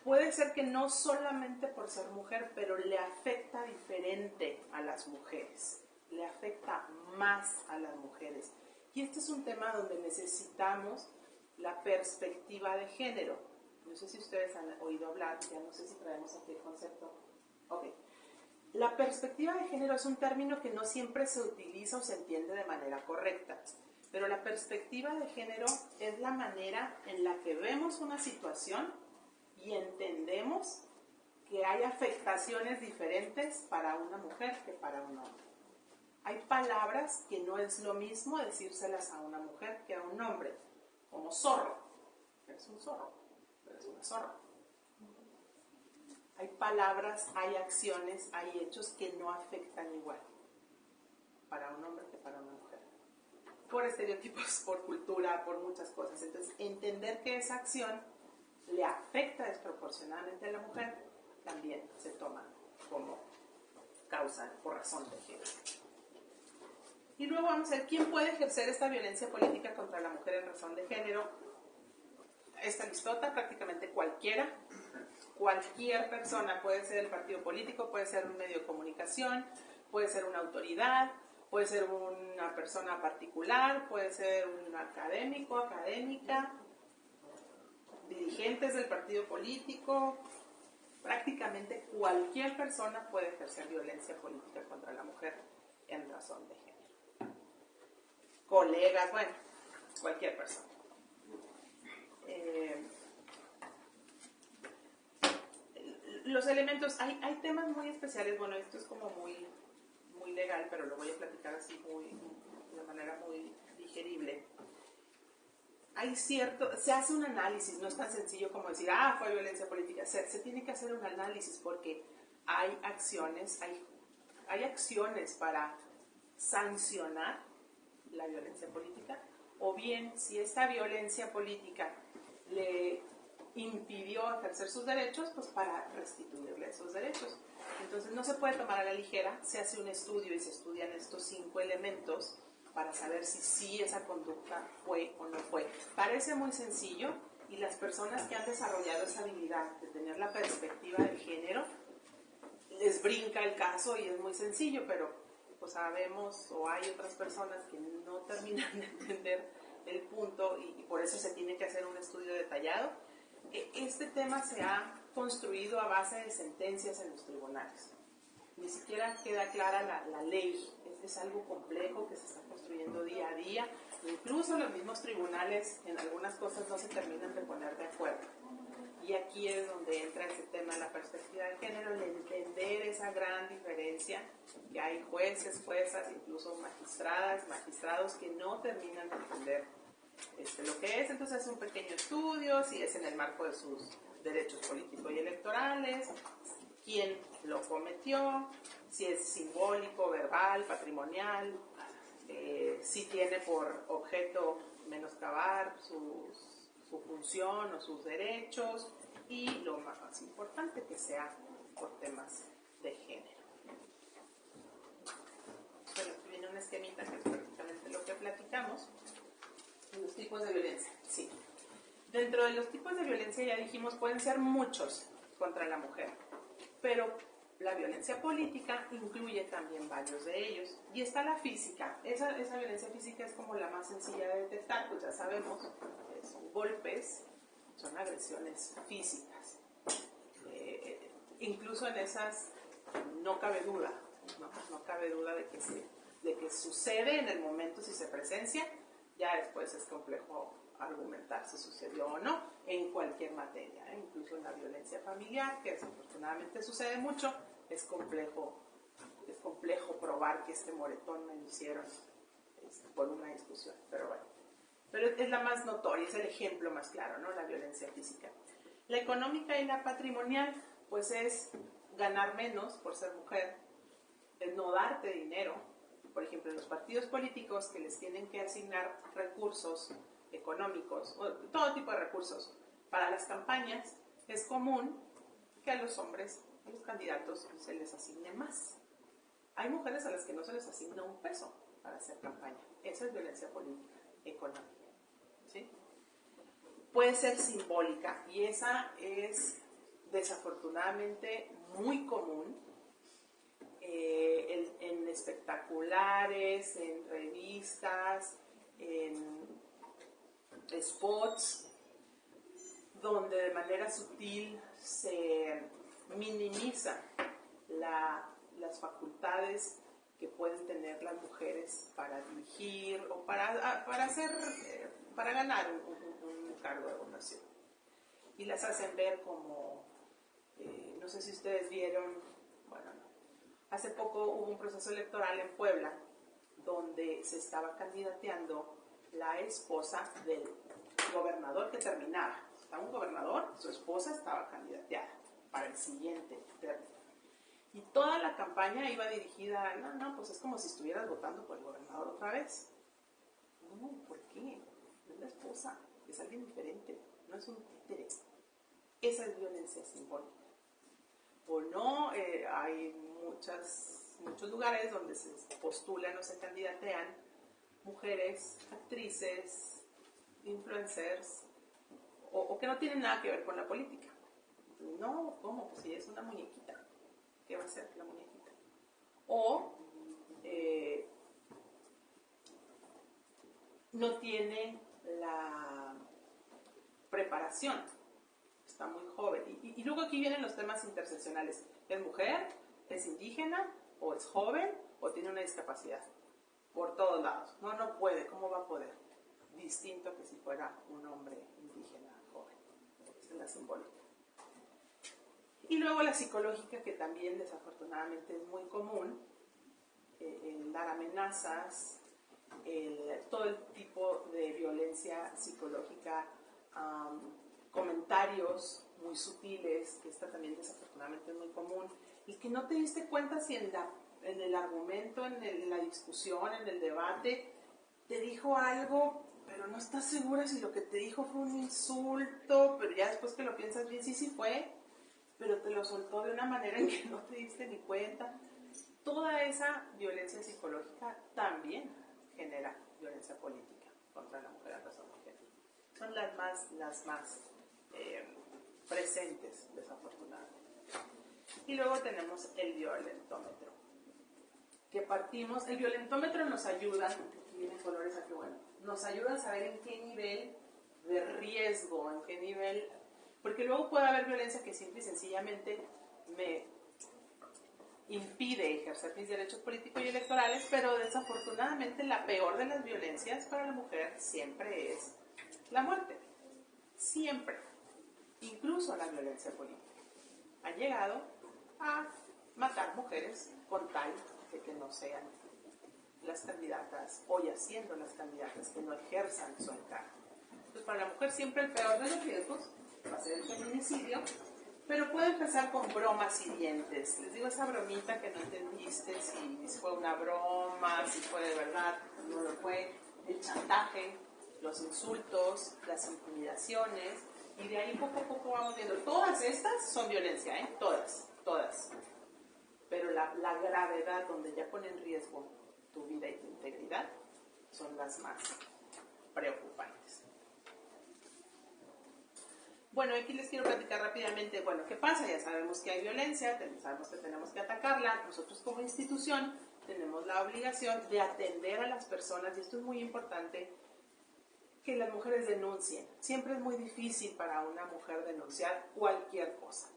Puede ser que no solamente por ser mujer, pero le afecta diferente a las mujeres, le afecta más a las mujeres. Y este es un tema donde necesitamos la perspectiva de género. No sé si ustedes han oído hablar, ya no sé si traemos aquí el concepto. Ok. La perspectiva de género es un término que no siempre se utiliza o se entiende de manera correcta, pero la perspectiva de género es la manera en la que vemos una situación y entendemos que hay afectaciones diferentes para una mujer que para un hombre. Hay palabras que no es lo mismo decírselas a una mujer que a un hombre, como zorro. Eres un zorro, eres una zorra. Hay palabras, hay acciones, hay hechos que no afectan igual para un hombre que para una mujer. Por estereotipos, por cultura, por muchas cosas. Entonces, entender que esa acción le afecta desproporcionadamente a la mujer también se toma como causa por razón de género. Y luego vamos a ver quién puede ejercer esta violencia política contra la mujer en razón de género. Esta listota, prácticamente cualquiera. Cualquier persona, puede ser el partido político, puede ser un medio de comunicación, puede ser una autoridad, puede ser una persona particular, puede ser un académico, académica, dirigentes del partido político. Prácticamente cualquier persona puede ejercer violencia política contra la mujer en razón de género. Colegas, bueno, cualquier persona. Los elementos, hay temas muy especiales. Bueno, esto es como muy legal, pero lo voy a platicar así de manera muy digerible. Se hace un análisis, no es tan sencillo como decir, fue violencia política. Se tiene que hacer un análisis porque hay acciones para sancionar la violencia política, o bien si esta violencia política le impidió ejercer sus derechos, pues para restituirle esos derechos. Entonces no se puede tomar a la ligera, se hace un estudio y se estudian estos 5 elementos para saber si esa conducta fue o no fue. Parece muy sencillo, y las personas que han desarrollado esa habilidad de tener la perspectiva del género, les brinca el caso y es muy sencillo, pero pues sabemos, o hay otras personas que no terminan de entender el punto, y por eso se tiene que hacer un estudio detallado. Este tema se ha construido a base de sentencias en los tribunales. Ni siquiera queda clara la ley. Es algo complejo que se está construyendo día a día. Incluso los mismos tribunales en algunas cosas no se terminan de poner de acuerdo. Y aquí es donde entra ese tema de la perspectiva de género, el entender esa gran diferencia, que hay jueces, juezas, incluso magistrados que no terminan de entender lo que es. Entonces hace un pequeño estudio, si es en el marco de sus derechos políticos y electorales, quién lo cometió, si es simbólico, verbal, patrimonial, si tiene por objeto menoscabar su función o sus derechos, y lo más importante, que sea por temas de género. Bueno, aquí viene un esquemita que es prácticamente lo que platicamos. Los tipos de violencia, sí. Dentro de los tipos de violencia, ya dijimos, pueden ser muchos contra la mujer, pero la violencia política incluye también varios de ellos. Y está la física. Esa violencia física es como la más sencilla de detectar, pues ya sabemos, son golpes, son agresiones físicas. Incluso en esas no cabe duda, no cabe duda de que sucede en el momento, si se presencia, Ya después es complejo argumentar si sucedió o no en cualquier materia, incluso en la violencia familiar, que desafortunadamente sucede mucho, es complejo probar que este moretón me lo hicieron por una discusión, pero bueno. Pero es la más notoria, es el ejemplo más claro, ¿no? La violencia física. La económica y la patrimonial, pues es ganar menos por ser mujer, es no darte dinero. Por ejemplo, en los partidos políticos que les tienen que asignar recursos económicos, o todo tipo de recursos para las campañas, es común que a los hombres, a los candidatos, se les asigne más. Hay mujeres a las que no se les asigna un peso para hacer campaña. Esa es violencia política, económica. ¿Sí? Puede ser simbólica y esa es desafortunadamente muy común en espectaculares, en revistas, en spots, donde de manera sutil se minimiza las facultades que pueden tener las mujeres para dirigir o para ganar un cargo de votación. Y las hacen ver como, no sé si ustedes vieron, bueno, no. Hace poco hubo un proceso electoral en Puebla donde se estaba candidateando la esposa del gobernador que terminaba. Estaba un gobernador, su esposa estaba candidateada para el siguiente término. Y toda la campaña iba dirigida, no, pues es como si estuvieras votando por el gobernador otra vez. No, ¿por qué? No es la esposa, es alguien diferente, no es un títere. Esa es violencia simbólica. O no, hay muchos lugares donde se postulan o se candidatean mujeres, actrices, influencers, o que no tienen nada que ver con la política. No, ¿cómo? Pues si es una muñequita. ¿Qué va a hacer la muñequita? O no tiene la preparación, está muy joven. Y luego aquí vienen los temas interseccionales. ¿Es mujer? ¿Es indígena? ¿O es joven? ¿O tiene una discapacidad? Por todos lados. No puede. ¿Cómo va a poder? Distinto que si fuera un hombre indígena joven. Esa es la simbólica. Y luego la psicológica, que también desafortunadamente es muy común, el dar amenazas, todo el tipo de violencia psicológica, comentarios muy sutiles, que esta también desafortunadamente es muy común, y que no te diste cuenta si en el argumento, en la discusión, en el debate, te dijo algo, pero no estás segura si lo que te dijo fue un insulto, pero ya después que lo piensas bien, sí fue, pero te lo soltó de una manera en que no te diste ni cuenta. Toda esa violencia psicológica también genera violencia política contra la mujer a razón de género. Son las más presentes, desafortunadamente. Y luego tenemos el violentómetro. El violentómetro nos ayuda, aquí vienen colores aquí, bueno, nos ayuda a saber en qué nivel de riesgo, en qué nivel. Porque luego puede haber violencia que simple y sencillamente me impide ejercer mis derechos políticos y electorales, pero desafortunadamente la peor de las violencias para la mujer siempre es la muerte. Siempre. Incluso la violencia política. Ha llegado a matar mujeres con tal de que no sean las candidatas o ya siendo las candidatas que no ejerzan su encargo. Entonces, para la mujer siempre el peor de los riesgos va a ser el feminicidio, pero puede empezar con bromas hirientes. Les digo esa bromita que no entendiste, si fue una broma, si fue de verdad, no lo fue, el chantaje, los insultos, las intimidaciones, y de ahí poco a poco vamos viendo. Todas estas son violencia, todas. Pero la gravedad, donde ya pone en riesgo tu vida y tu integridad, son las más preocupantes. Bueno, aquí les quiero platicar rápidamente, bueno, ¿qué pasa? Ya sabemos que hay violencia, sabemos que tenemos que atacarla. Nosotros como institución tenemos la obligación de atender a las personas, y esto es muy importante, que las mujeres denuncien. Siempre es muy difícil para una mujer denunciar cualquier cosa.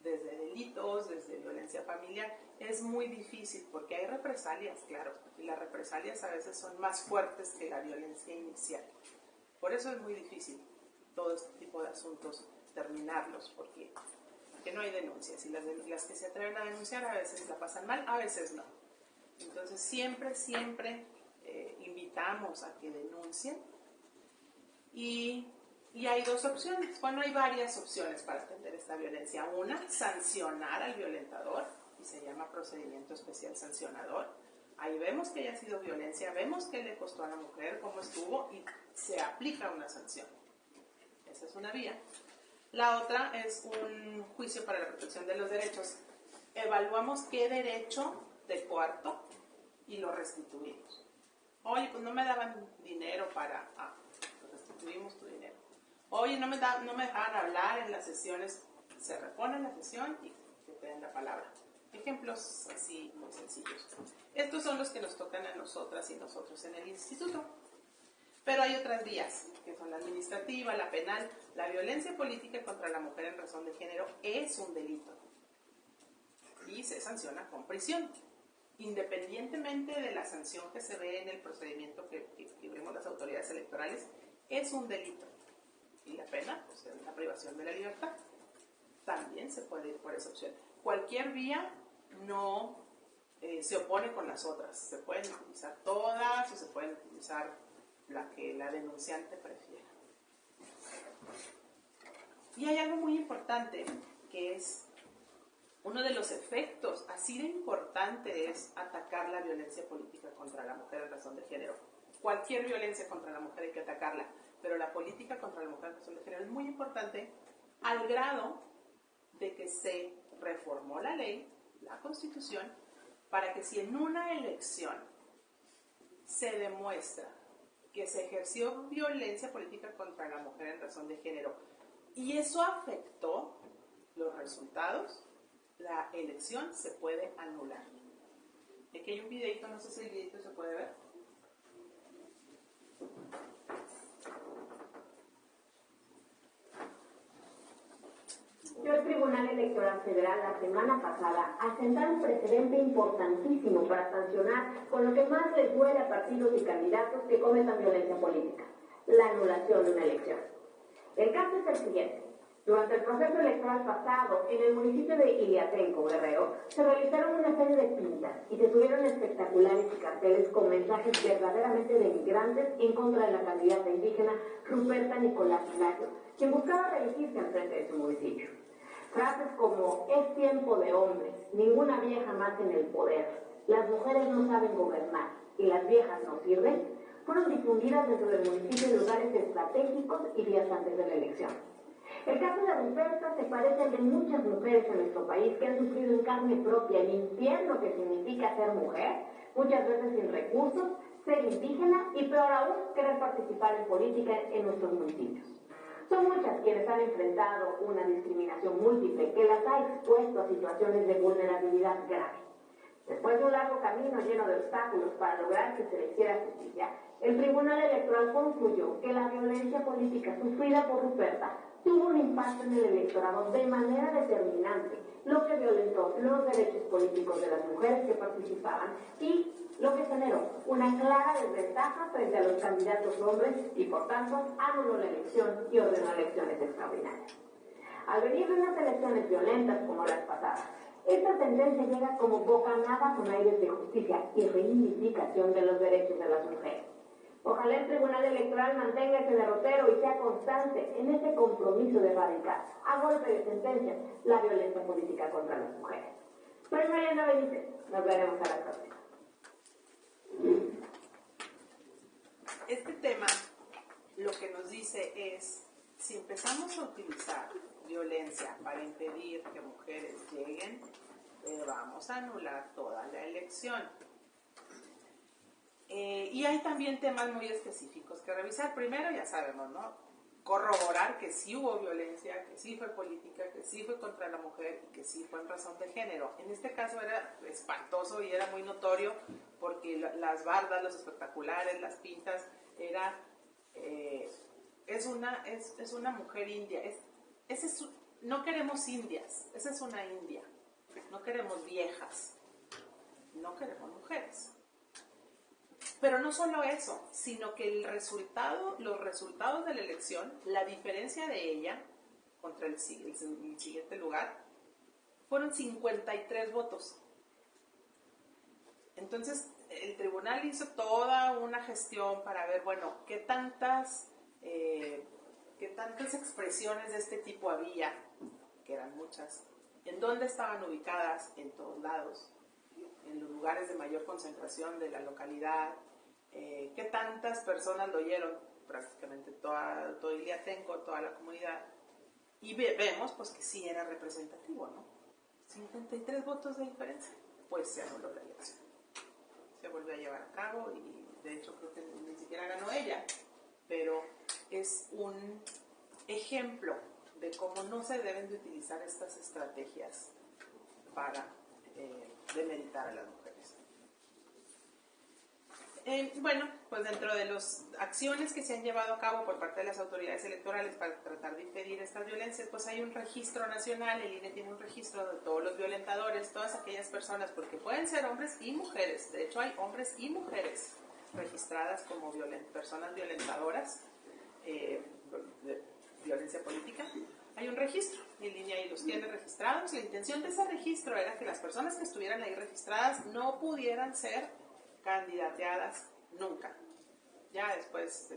desde delitos, desde violencia familiar, es muy difícil porque hay represalias, claro, y las represalias a veces son más fuertes que la violencia inicial. Por eso es muy difícil todo este tipo de asuntos terminarlos, porque no hay denuncias, y las que se atreven a denunciar a veces la pasan mal, a veces no. Entonces siempre invitamos a que denuncien, y hay dos opciones, bueno, hay varias opciones para atender esta violencia. Una, sancionar al violentador, y se llama procedimiento especial sancionador. Ahí vemos que haya sido violencia, vemos que le costó a la mujer, cómo estuvo, y se aplica una sanción. Esa es una vía. La otra es un juicio para la protección de los derechos. Evaluamos qué derecho de coarto y lo restituimos. Oye, pues no me daban dinero para... pues restituimos tu dinero. Oye, no me dejaban hablar en las sesiones. Se repone la sesión y te dan la palabra. Ejemplos así muy sencillos. Estos son los que nos tocan a nosotras y nosotros en el instituto. Pero hay otras vías, que son la administrativa, la penal. La violencia política contra la mujer en razón de género es un delito y se sanciona con prisión, independientemente de la sanción que se ve en el procedimiento que vemos las autoridades electorales. Es un delito, y la pena, pues, es la privación de la libertad. También se puede ir por esa opción. Cualquier vía no se opone con las otras. Se pueden utilizar todas o se pueden utilizar la que la denunciante prefiera. Y hay algo muy importante, que es uno de los efectos, así de importante es atacar la violencia política contra la mujer en razón de género. Cualquier violencia contra la mujer hay que atacarla, pero la política contra la mujer en razón de género es muy importante, al grado de que se reformó la ley, la Constitución, para que si en una elección se demuestra que se ejerció violencia política contra la mujer en razón de género y eso afectó los resultados, la elección se puede anular. Aquí hay un videito, no sé si el videito se puede ver. El Tribunal Electoral Federal la semana pasada a sentar un precedente importantísimo para sancionar con lo que más les duele a partidos y candidatos que cometan violencia política: la anulación de una elección. El caso es el siguiente. Durante el proceso electoral pasado, en el municipio de Iliatenco, Guerrero, se realizaron una serie de pintas y se tuvieron espectaculares y carteles con mensajes verdaderamente denigrantes en contra de la candidata indígena Ruperta Nicolás Hilario, quien buscaba reelegirse al frente de su municipio. Frases como: es tiempo de hombres, ninguna vieja más en el poder, las mujeres no saben gobernar y las viejas no sirven, fueron difundidas dentro del municipio en lugares estratégicos y días antes de la elección. El caso de Ruperta se parece al de muchas mujeres en nuestro país que han sufrido en carne propia el infierno que significa ser mujer, muchas veces sin recursos, ser indígena y, peor aún, querer participar en política en nuestros municipios. Son muchas quienes han enfrentado una discriminación múltiple que las ha expuesto a situaciones de vulnerabilidad grave. Después de un largo camino lleno de obstáculos para lograr que se le hiciera justicia, el Tribunal Electoral concluyó que la violencia política sufrida por Ruperta tuvo un impacto en el electorado de manera determinante, lo que violentó los derechos políticos de las mujeres que participaban y lo que generó una clara desventaja frente a los candidatos hombres y, por tanto, anuló la elección y ordenó elecciones extraordinarias. Al venir de unas elecciones violentas como las pasadas, esta sentencia llega como bocanada con aires de justicia y reivindicación de los derechos de las mujeres. Ojalá el Tribunal Electoral mantenga ese derrotero y sea constante en ese compromiso de erradicar, a golpe de sentencias, la violencia política contra las mujeres. Soy Mariana Benítez. Nos veremos a la próxima. Este tema lo que nos dice es, si empezamos a utilizar violencia para impedir que mujeres lleguen, vamos a anular toda la elección. Y hay también temas muy específicos que revisar. Primero, ya sabemos, ¿no? Corroborar que sí hubo violencia, que sí fue política, que sí fue contra la mujer y que sí fue en razón de género. En este caso era espantoso y era muy notorio porque las bardas, los espectaculares, las pintas, es una mujer india. Esa es no queremos indias, esa es una india. No queremos viejas, no queremos mujeres. Pero no solo eso, sino que los resultados de la elección, la diferencia de ella contra el siguiente lugar, fueron 53 votos. Entonces, el tribunal hizo toda una gestión para ver, bueno, qué tantas expresiones de este tipo había, que eran muchas, en dónde estaban ubicadas, en todos lados, en los lugares de mayor concentración de la localidad, qué tantas personas lo oyeron, prácticamente todo Iliatenco, toda la comunidad, y vemos pues que sí era representativo, ¿no? 53 votos de diferencia, pues se anuló la elección. Se volvió a llevar a cabo y de hecho creo que ni siquiera ganó ella, pero es un ejemplo de cómo no se deben de utilizar estas estrategias para demeritar a las mujeres. Bueno, pues dentro de las acciones que se han llevado a cabo por parte de las autoridades electorales para tratar de impedir estas violencias, pues hay un registro nacional, el INE tiene un registro de todos los violentadores, todas aquellas personas, porque pueden ser hombres y mujeres, de hecho hay hombres y mujeres registradas como personas violentadoras de violencia política. Hay un registro, el INE ahí los tiene registrados. La intención de ese registro era que las personas que estuvieran ahí registradas no pudieran ser candidateadas nunca. Ya después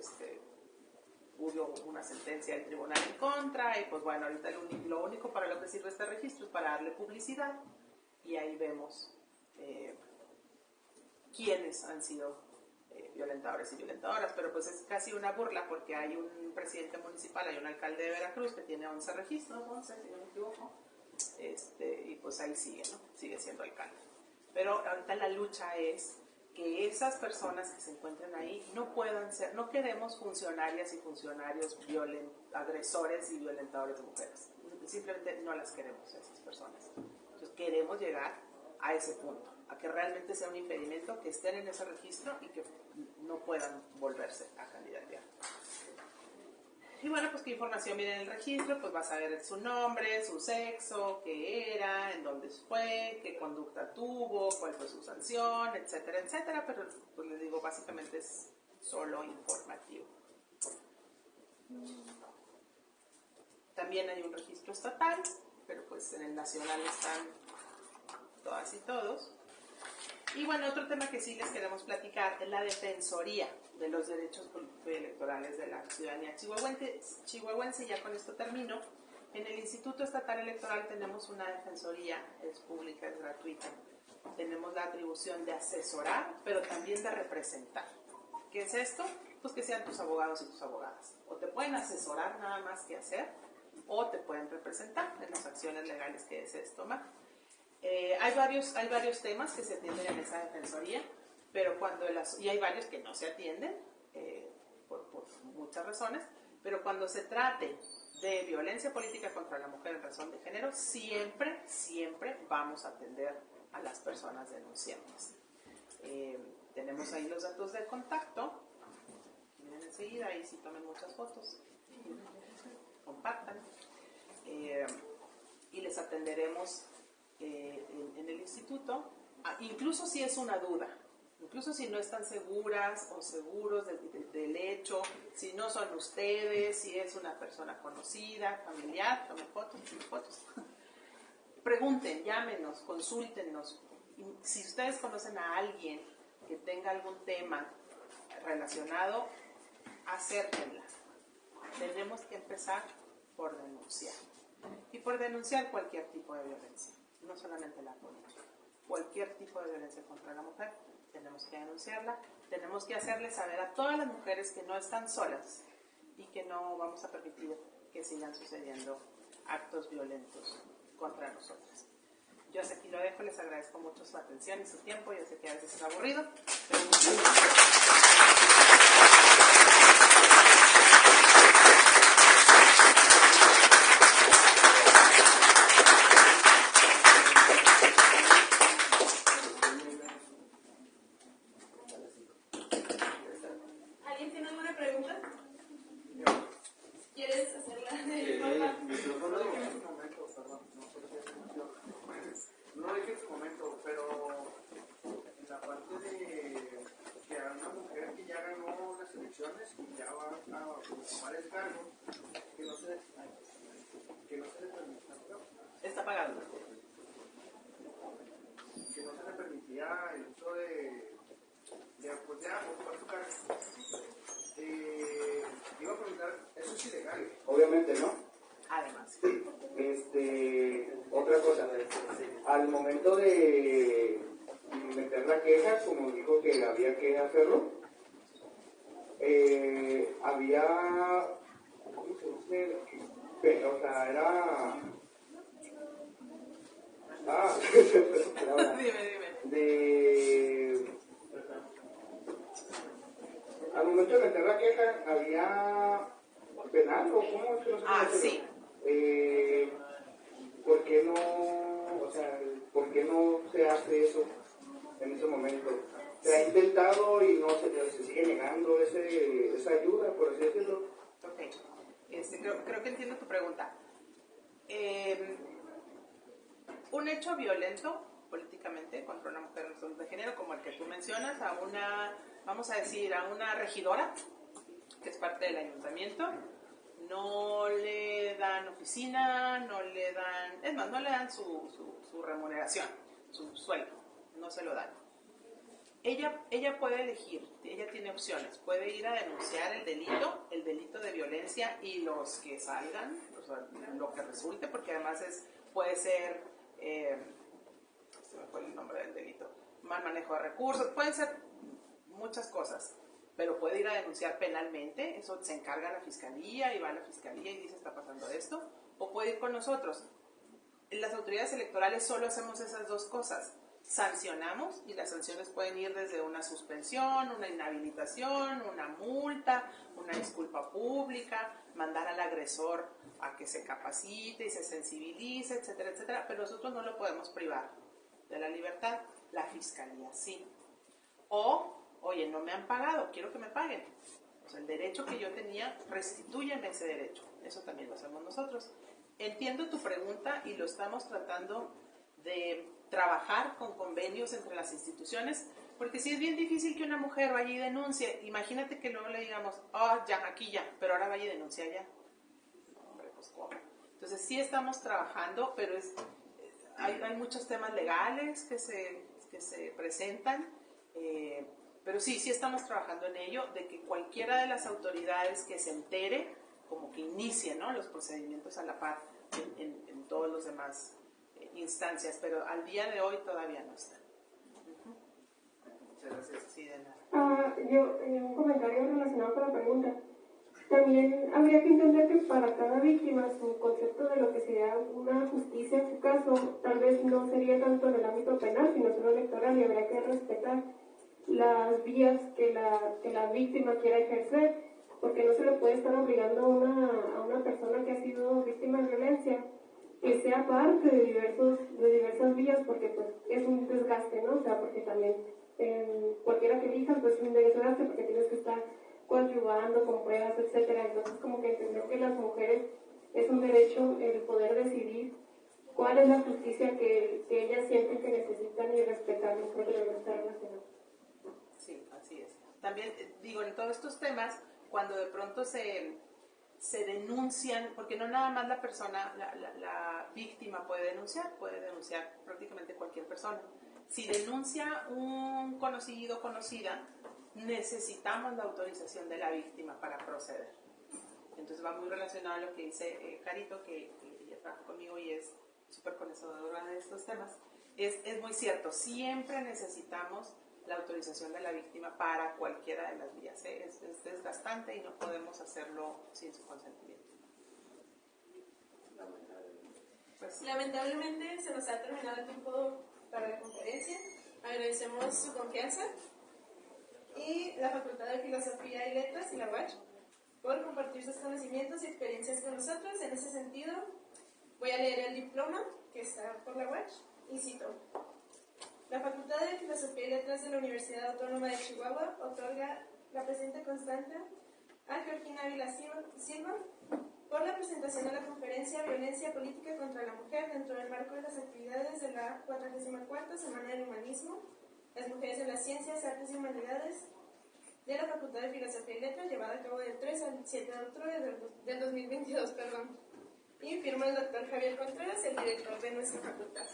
hubo una sentencia del tribunal en contra y pues bueno, ahorita lo único para lo que sirve este registro es para darle publicidad y ahí vemos quiénes han sido violentadores y violentadoras, pero pues es casi una burla porque hay un presidente municipal, hay un alcalde de Veracruz que tiene 11 registros, 11 si no me equivoco, y pues ahí sigue, ¿no? Sigue siendo alcalde. Pero ahorita la lucha es que esas personas que se encuentren ahí no puedan ser, no queremos funcionarias y funcionarios agresores y violentadores de mujeres, simplemente no las queremos esas personas. Entonces queremos llegar a ese punto, a que realmente sea un impedimento que estén en ese registro y que no puedan volverse a candidatear. Y bueno, pues qué información viene en el registro, pues vas a ver su nombre, su sexo, qué era, en dónde fue, qué conducta tuvo, cuál fue su sanción, etcétera, etcétera, pero pues les digo, básicamente es solo informativo. También hay un registro estatal, pero pues en el nacional están todas y todos. Y bueno, otro tema que sí les queremos platicar es la Defensoría de los Derechos Electorales de la Ciudadanía Chihuahuense. Ya con esto termino. En el Instituto Estatal Electoral tenemos una defensoría, es pública, es gratuita. Tenemos la atribución de asesorar, pero también de representar. ¿Qué es esto? Pues que sean tus abogados y tus abogadas. O te pueden asesorar nada más que hacer, o te pueden representar en las acciones legales que desees tomar. Hay varios temas que se atienden en esa defensoría, pero y hay varios que no se atienden por muchas razones, pero cuando se trate de violencia política contra la mujer en razón de género, siempre vamos a atender a las personas denunciantes. Tenemos ahí los datos de contacto, miren enseguida, ahí sí tomen muchas fotos, compartan, y les atenderemos en el instituto, incluso si es una duda, incluso si no están seguras o seguros del hecho, si no son ustedes, si es una persona conocida, familiar, tomen fotos. Pregunten, llámenos, consúltenos. Si ustedes conocen a alguien que tenga algún tema relacionado, acérquenla. Tenemos que empezar por denunciar. Y por denunciar cualquier tipo de violencia, no solamente la política. Cualquier tipo de violencia contra la mujer, tenemos que denunciarla. Tenemos que hacerle saber a todas las mujeres que no están solas y que no vamos a permitir que sigan sucediendo actos violentos contra nosotras. Yo hasta aquí lo dejo, les agradezco mucho su atención y su tiempo. Yo sé que a veces es aburrido, pero muchas gracias. ¿Alguien tiene alguna pregunta? ¿Quieres hacerla? Micrófono. una mujer que ya ganó las elecciones y ya va a tomar el cargo, que no se le permita, Está pagando. que no se le permitía el uso de pues ya ocupar su cargo. Iba a preguntar, eso es ilegal, obviamente, ¿no? Además. Otra cosa, al momento de meter la queja, como dijo que había que hacerlo, había, ¿cómo se dice? O sea, era... Dime. Al momento de meter la queja, ¿había penal o cómo es que no se puede hacerlo? Sí. ¿Por qué no, o sea, por qué no se hace eso en ese momento? Se ha intentado y no se sigue negando esa ayuda, por así decirlo. Ok. Creo que entiendo tu pregunta. Un hecho violento políticamente contra una mujer de género como el que tú mencionas, a una, vamos a decir, a una regidora que es parte del ayuntamiento, no le dan oficina, no le dan, es más, no le dan su remuneración, su sueldo, no se lo dan. Ella puede elegir, ella tiene opciones, puede ir a denunciar el delito de violencia y los que salgan, o sea, lo que resulte, porque además puede ser, se me fue el nombre del delito, mal manejo de recursos, pueden ser muchas cosas, pero puede ir a denunciar penalmente, eso se encarga la fiscalía y va a la fiscalía y dice está pasando esto, o puede ir con nosotros. En las autoridades electorales solo hacemos esas dos cosas. Sancionamos y las sanciones pueden ir desde una suspensión, una inhabilitación, una multa, una disculpa pública, mandar al agresor a que se capacite y se sensibilice, etcétera, etcétera, pero nosotros no lo podemos privar de la libertad, la fiscalía sí. O, oye, no me han pagado, quiero que me paguen. O sea, el derecho que yo tenía, restitúyeme ese derecho. Eso también lo hacemos nosotros. Entiendo tu pregunta y lo estamos tratando de trabajar con convenios entre las instituciones, porque si es bien difícil que una mujer vaya y denuncie, imagínate que luego le digamos, ya, aquí ya, pero ahora vaya y denuncia allá. Hombre, pues ¿cómo? Entonces sí estamos trabajando, pero hay muchos temas legales que se presentan, pero sí estamos trabajando en ello, de que cualquiera de las autoridades que se entere, como que inicie, ¿no?, los procedimientos a la par en todos los demás instancias, pero al día de hoy todavía no están. Muchas gracias. Sí, de nada. Un comentario relacionado con la pregunta. También habría que entender que para cada víctima su concepto de lo que sería una justicia en su caso tal vez no sería tanto en el ámbito penal, sino solo electoral, y habría que respetar las vías que la víctima quiera ejercer, porque no se le puede estar obligando a una persona que ha sido víctima de violencia que sea parte de diversas vías, porque pues es un desgaste, ¿no? O sea, porque también cualquiera que elija pues es un desgaste, porque tienes que estar coadyuvando con pruebas, etcétera. Entonces como que entender que las mujeres es un derecho el poder decidir cuál es la justicia que ellas sienten que necesitan y respetarlo, porque debe estar relacionado. Sí, así es. También digo, en todos estos temas, cuando de pronto se denuncian, porque no nada más la persona, la víctima puede denunciar prácticamente cualquier persona. Si denuncia un conocido o conocida, necesitamos la autorización de la víctima para proceder. Entonces va muy relacionado a lo que dice Carito, que ella trabaja conmigo y es súper conocedora de estos temas. Es muy cierto, siempre necesitamos la autorización de la víctima para cualquiera de las vías. Es desgastante y no podemos hacerlo sin su consentimiento. Pues, lamentablemente se nos ha terminado el tiempo para la conferencia. Agradecemos su confianza y la Facultad de Filosofía y Letras y la UACH por compartir sus conocimientos y experiencias con nosotros. En ese sentido, voy a leer el diploma que está por la UACH y cito: la Facultad de Filosofía y Letras de la Universidad Autónoma de Chihuahua otorga la presente constante a Georgina Ávila Silva por la presentación de la conferencia Violencia Política contra la Mujer dentro del marco de las actividades de la 44ª Semana del Humanismo, las mujeres en las ciencias, artes y humanidades, de la Facultad de Filosofía y Letras, llevada a cabo del 3 al 7 de octubre del 2022. Y firma el doctor Javier Contreras, el director de nuestra facultad.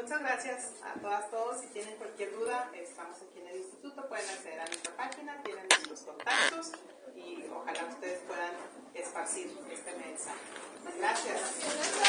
Muchas gracias a todas, todos. Si tienen cualquier duda, estamos aquí en el instituto, pueden acceder a nuestra página, tienen nuestros contactos y ojalá ustedes puedan esparcir este mensaje. Gracias.